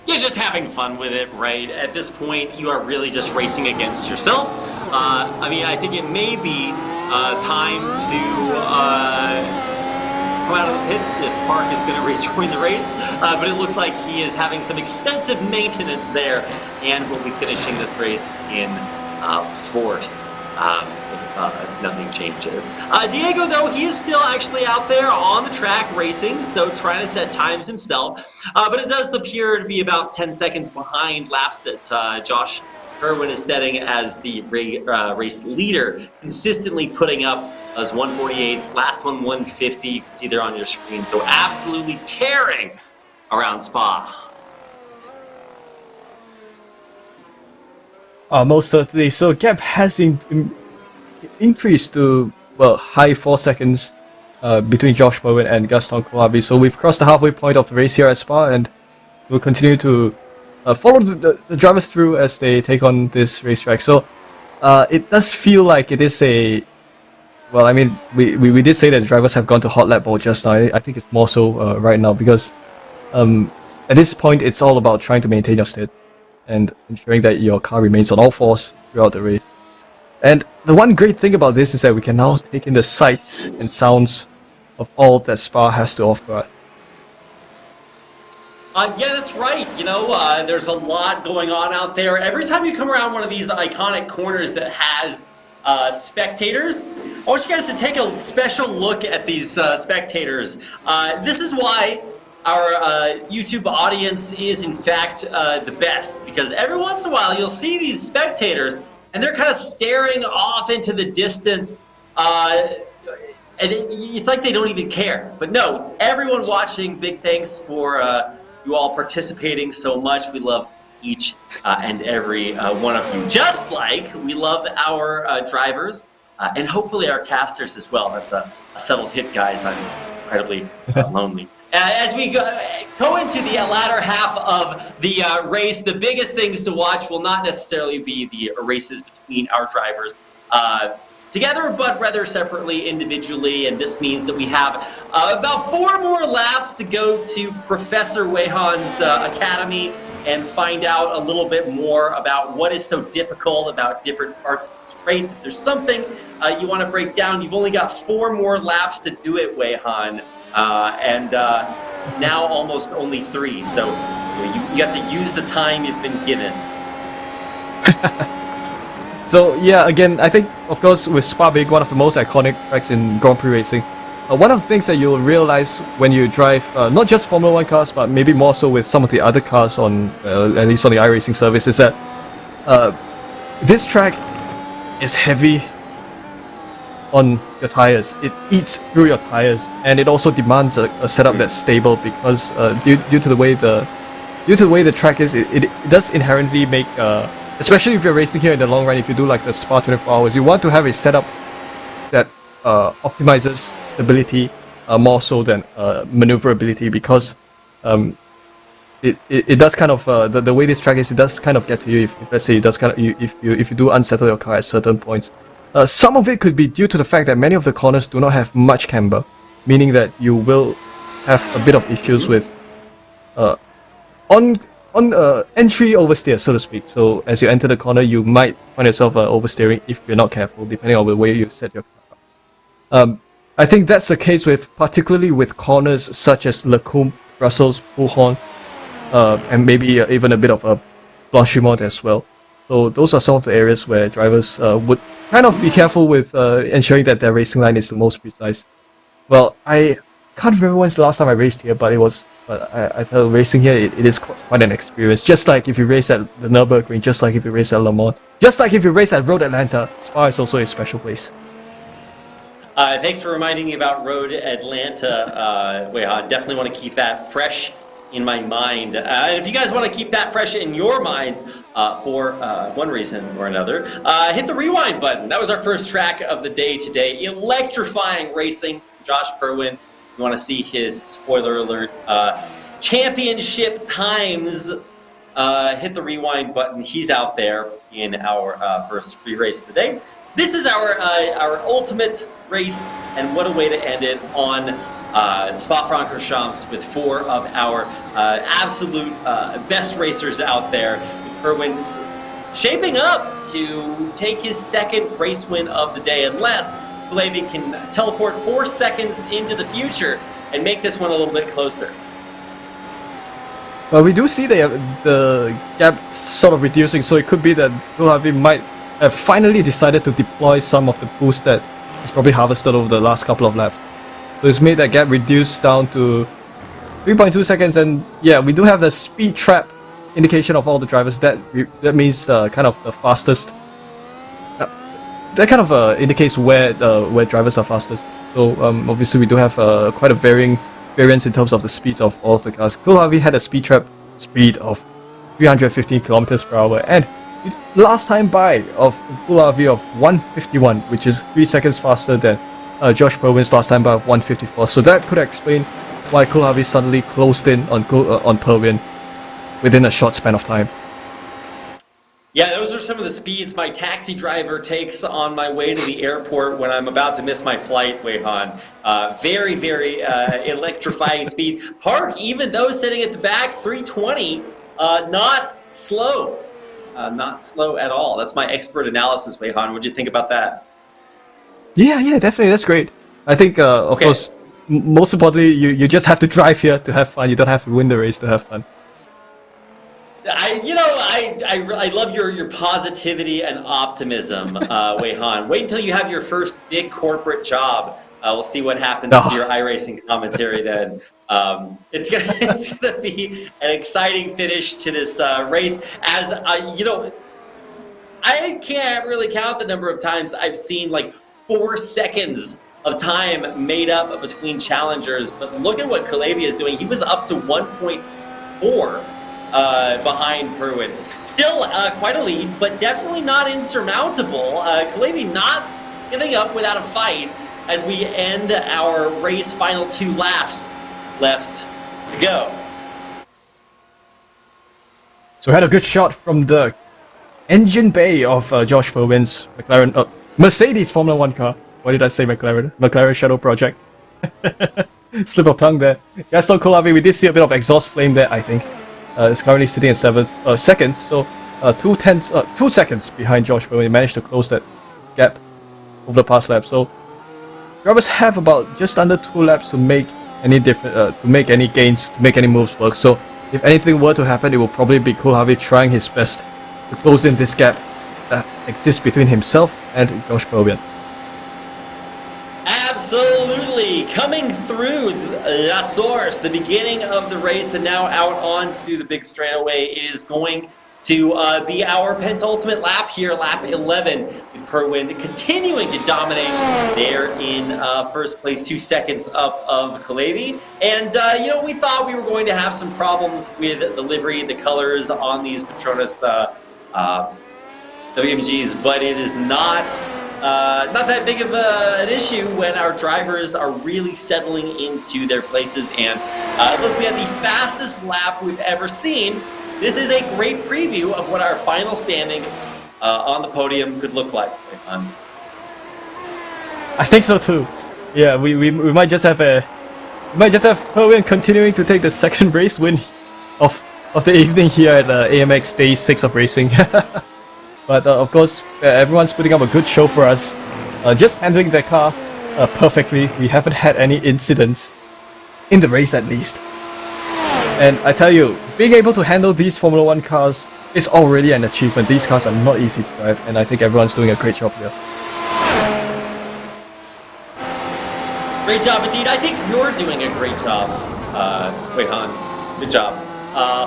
You're just having fun with it, right? At this point, you are really just racing against yourself. I mean, I think it may be time to come out of the pits if Park is going to rejoin the race, but it looks like he is having some extensive maintenance there, and will be finishing this race in fourth. If nothing changes. Diego, though, he is still actually out there on the track racing, so trying to set times himself. But it does appear to be about 10 seconds behind laps that Josh Irwin is setting as the race leader, consistently putting up those 148s, last one 150, you can see there on your screen. So absolutely tearing around Spa. Most certainly. So gap has increased to, well, high 4 seconds between Josh Bowen and Gaston Koabi. So we've crossed the halfway point of the race here at Spa, and we'll continue to follow the drivers through as they take on this racetrack. So it does feel like it is a, well, I mean, we did say that the drivers have gone to hot lap mode just now. I think it's more so right now, because at this point it's all about trying to maintain your state and ensuring that your car remains on all fours throughout the race. And the one great thing about this is that we can now take in the sights and sounds of all that Spa has to offer. Yeah, that's right. There's a lot going on out there. Every time you come around one of these iconic corners that has spectators, I want you guys to take a special look at these spectators. This is why our YouTube audience is, in fact, the best, because every once in a while you'll see these spectators and they're kind of staring off into the distance, and it's like they don't even care. But no, everyone watching, big thanks for you all participating so much. We love each and every one of you, just like we love our drivers and hopefully our casters as well. That's a subtle hit, guys. I'm incredibly lonely. As we go into the latter half of the race, the biggest things to watch will not necessarily be the races between our drivers together, but rather separately, individually. And this means that we have about 4 more laps to go to Professor Weihan's academy and find out a little bit more about what is so difficult about different parts of this race. If there's something you want to break down, you've only got 4 more laps to do it, Weihan. And now almost only 3, so you have to use the time you've been given. So yeah, again, I think, of course, with Spa being one of the most iconic tracks in Grand Prix racing, one of the things that you'll realize when you drive not just Formula 1 cars, but maybe more so with some of the other cars on, at least on the iRacing service, is that this track is heavy on your tires. It eats through your tires, and it also demands a setup that's stable, because due to the way the track is, it does inherently make, especially if you're racing here in the long run, if you do like the Spa 24 hours, you want to have a setup that optimizes stability more so than maneuverability, because it does kind of the way this track is, it does kind of get to you if let's say it does kind of if you do unsettle your car at certain points. Some of it could be due to the fact that many of the corners do not have much camber, meaning that you will have a bit of issues with on entry oversteer, so to speak. So as you enter the corner, you might find yourself oversteering if you're not careful, depending on the way you set your car up. I think that's the case particularly with corners such as Lecombe, Brussels, Bullhorn, and maybe even a bit of Blanchimont as well. So those are some of the areas where drivers would kind of be careful with ensuring that their racing line is the most precise. Well, I can't remember when's the last time I raced here, but it was. But I tell you, racing here it is quite an experience. Just like if you race at the Nürburgring, just like if you race at Le Mans, just like if you race at Road Atlanta, Spa is also a special place. Thanks for reminding me about Road Atlanta. I definitely want to keep that fresh in my mind. And if you guys want to keep that fresh in your minds for one reason or another, hit the rewind button. That was our first track of the day today. Electrifying racing, Josh Perwin. You want to see his, spoiler alert, championship times, hit the rewind button. He's out there in our first free race of the day. This is our ultimate race, and what a way to end it on Spa-Francorchamps with 4 of our absolute best racers out there. Perwin shaping up to take his second race win of the day, unless Kalevi can teleport 4 seconds into the future and make this one a little bit closer. Well, we do see the gap sort of reducing, so it could be that Kulavi might have finally decided to deploy some of the boost that he's probably harvested over the last couple of laps. So it's made that gap reduce down to 3.2 seconds, and yeah, we do have the speed trap indication of all the drivers. That means kind of the fastest. That kind of indicates where drivers are fastest. So obviously we do have quite a variance in terms of the speeds of all of the cars. Kulavi had a speed trap speed of 315 kilometers per hour, and last time by of Kulavi of 151, which is 3 seconds faster than Josh Perwin's last time by of 154. So that could explain why Kulavi suddenly closed in on Perwin within a short span of time. Yeah, those are some of the speeds my taxi driver takes on my way to the airport when I'm about to miss my flight, Weihan. Very, very electrifying speeds. Park, even though sitting at the back, 320, not slow. Not slow at all. That's my expert analysis, Weihan. What'd you think about that? Yeah, definitely. That's great. I think, of course, most importantly, you just have to drive here to have fun. You don't have to win the race to have fun. I love your positivity and optimism, Weihan. Wait until you have your first big corporate job. We'll see what happens to your iRacing commentary then. It's gonna be an exciting finish to this race. As I can't really count the number of times I've seen like 4 seconds of time made up between challengers. But look at what Kalevi is doing. He was up to 1.4. Behind Perwin. Still quite a lead, but definitely not insurmountable. Kalevi not giving up without a fight as we end our race. Final 2 laps left to go. So we had a good shot from the engine bay of Josh Perwin's McLaren, Mercedes Formula 1 car. Why did I say McLaren? McLaren Shadow Project. Slip of tongue there. Yeah, so Kulavi, we did see a bit of exhaust flame there, I think. It's currently sitting at 7th, second, so 2 seconds behind Josh Perwin. He managed to close that gap over the past lap. So drivers have about just under 2 laps to make any to make any gains, to make any moves work. So if anything were to happen, it will probably be Kulavi trying his best to close in this gap that exists between himself and Josh Perwin. Absolutely. Coming through La Source, the beginning of the race, and now out onto the big straightaway. It is going to be our penultimate lap here, lap 11, with Perwin continuing to dominate there in first place, 2 seconds up of Kalevi. And, we thought we were going to have some problems with the livery, the colors on these Petronas WMGs, but it is not that big of an issue when our drivers are really settling into their places. And unless we have the fastest lap we've ever seen, this is a great preview of what our final standings on the podium could look like. I think so too. Yeah, we might just have Perwin continuing to take the second race win of the evening here at AMX Day 6 of racing. But of course, everyone's putting up a good show for us. Just handling their car perfectly. We haven't had any incidents in the race, at least. And I tell you, being able to handle these Formula 1 cars is already an achievement. These cars are not easy to drive, and I think everyone's doing a great job here. Great job indeed. I think you're doing a great job, Wei Han. Good job.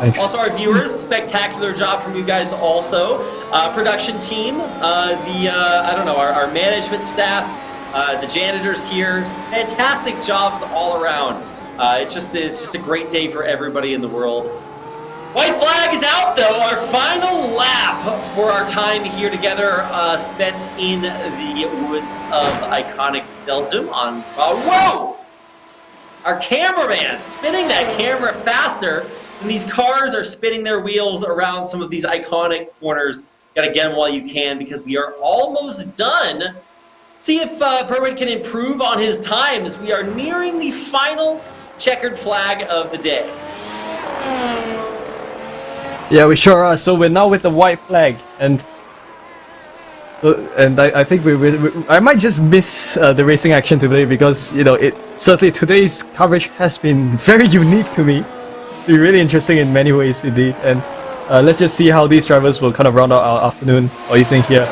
Thanks. Also, our viewers, spectacular job from you guys also. Production team, I don't know, our management staff, the janitors here, fantastic jobs all around. It's just a great day for everybody in the world. White flag is out though. Our final lap for our time here together, spent in the woods of iconic Belgium on, whoa! Our cameraman spinning that camera faster than these cars are spinning their wheels around some of these iconic corners. Gotta get them while you can because we are almost done. See if Perwin can improve on his times. We are nearing the final checkered flag of the day. Yeah, we sure are. So we're now with the white flag, and I think I might just miss the racing action today because certainly today's coverage has been very unique to me. It's been really interesting in many ways indeed, and let's just see how these drivers will kind of round out our afternoon or evening here.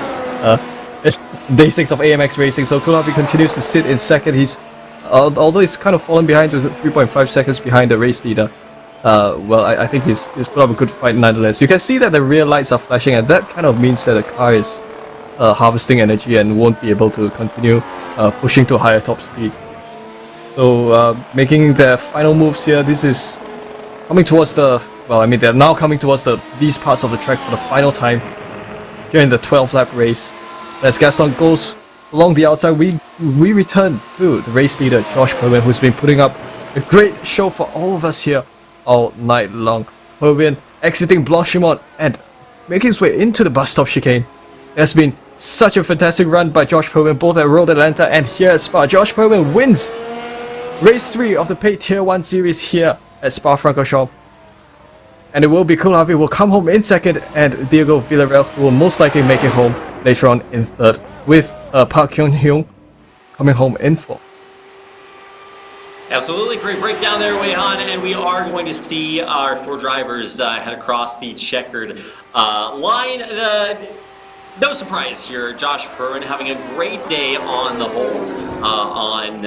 Day 6 of AMX racing. So Kulavi continues to sit in second. He's although he's kind of fallen behind to 3.5 seconds behind the race leader. Well, I think he's put up a good fight nonetheless. You can see that the rear lights are flashing, and that kind of means that the car is harvesting energy and won't be able to continue pushing to higher top speed. So making their final moves here. This is coming towards the, well, I mean they're now coming towards these parts of the track for the final time here in the 12 lap race. As Gaston goes along the outside, we return to the race leader Josh Perwin, who's been putting up a great show for all of us here all night long. Perwin exiting Blanchimont and making his way into the bus stop chicane. It has been such a fantastic run by Josh Perwin, both at Road Atlanta and here at Spa. Josh Perwin wins race 3 of the paid Tier 1 series here at Spa-Francorchamps. And it will be Kulavi who will come home in second, and Diego Villarreal who will most likely make it home later on in third, with Park Kyung-hyun coming home in fourth. Absolutely, great breakdown there, Wei Han, and we are going to see our 4 drivers head across the checkered line. No surprise here, Josh Perwin having a great day on the whole on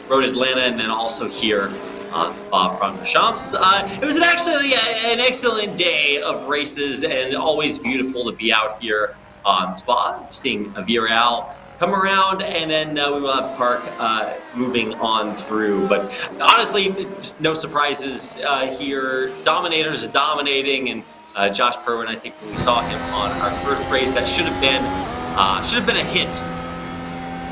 Road Atlanta, and then also here on Spa-Francorchamps. It was actually an excellent day of races, and always beautiful to be out here on Spa. Seeing Villarreal come around, and then we will have Park moving on through. But honestly, just no surprises here. Dominators dominating, and Josh Perwin, I think when we saw him on our first race, that should have been a hit,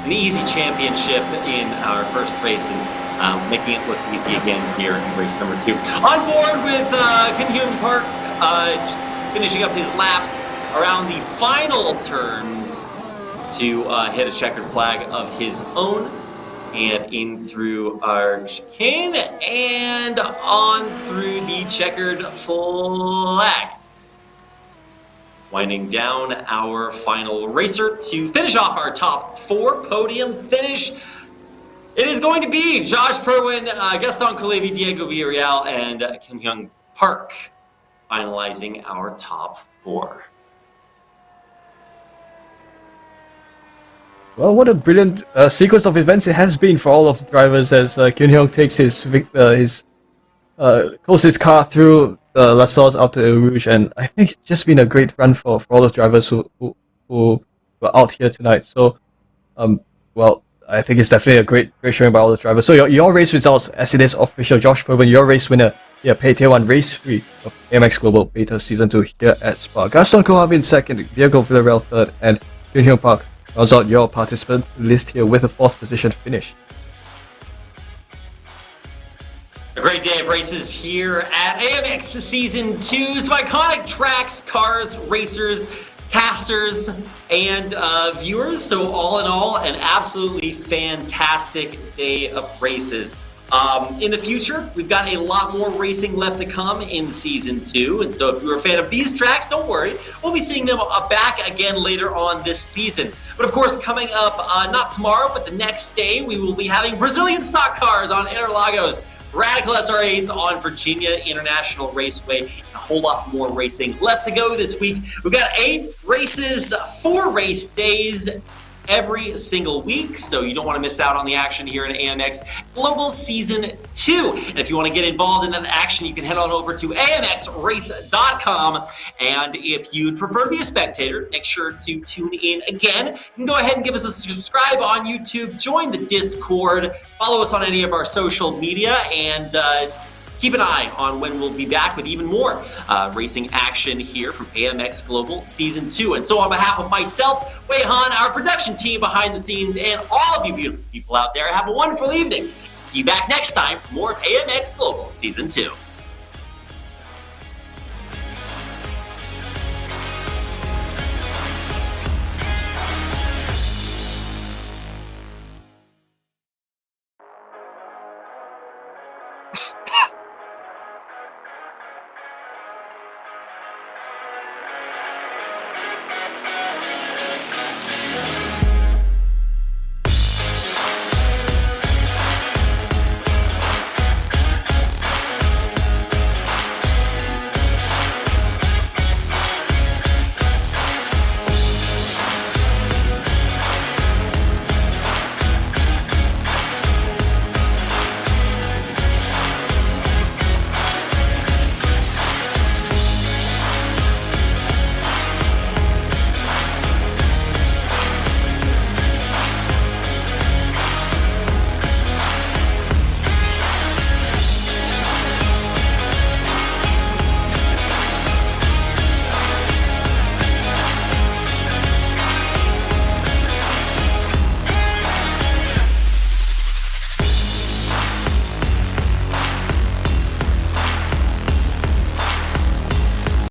an easy championship in our first race, and making it look easy again here in race number 2. On board with Kyung-hyun Park, just finishing up his laps around the final turns to hit a checkered flag of his own, and in through our chicane and on through the checkered flag. Winding down our final racer to finish off our top 4 podium finish. It is going to be Josh Perwin, Gaston Kulavi, Diego Villarreal, and Kyung-hyun Park finalizing our top 4. Well, what a brilliant sequence of events it has been for all of the drivers as Kyung-hyun takes his coasts his car through La Source out to Eau Rouge, and I think it's just been a great run for all the drivers who were out here tonight. So, well, I think it's definitely a great showing by all the drivers. So your race results, as it is official, Josh Perwin, your race winner, paid Tier 1 Race 3 of AMX Global Beta Season 2 here at Spa. Gaston Kulavi in second, Diego Villarreal third, and Kyung-hyun Park rounds out your participant list here with a 4th position finish. A great day of races here at AMX Season 2. Some iconic tracks, cars, racers, casters, and viewers. So all in all, an absolutely fantastic day of races. In the future, we've got a lot more racing left to come in Season 2, and so if you're a fan of these tracks, don't worry, we'll be seeing them back again later on this season. But of course, coming up, not tomorrow, but the next day, we will be having Brazilian stock cars on Interlagos, Radical SR8s on Virginia International Raceway, and a whole lot more racing left to go this week. We've got 8 races, 4 race days, every single week, so you don't want to miss out on the action here in AMX Global Season 2. And if you want to get involved in that action, you can head on over to amxrace.com. And if you'd prefer to be a spectator, make sure to tune in again. You can go ahead and give us a subscribe on YouTube, join the Discord, follow us on any of our social media, and keep an eye on when we'll be back with even more racing action here from AMX Global Season 2. And so on behalf of myself, Wei Han, our production team behind the scenes, and all of you beautiful people out there, have a wonderful evening. See you back next time for more AMX Global Season 2.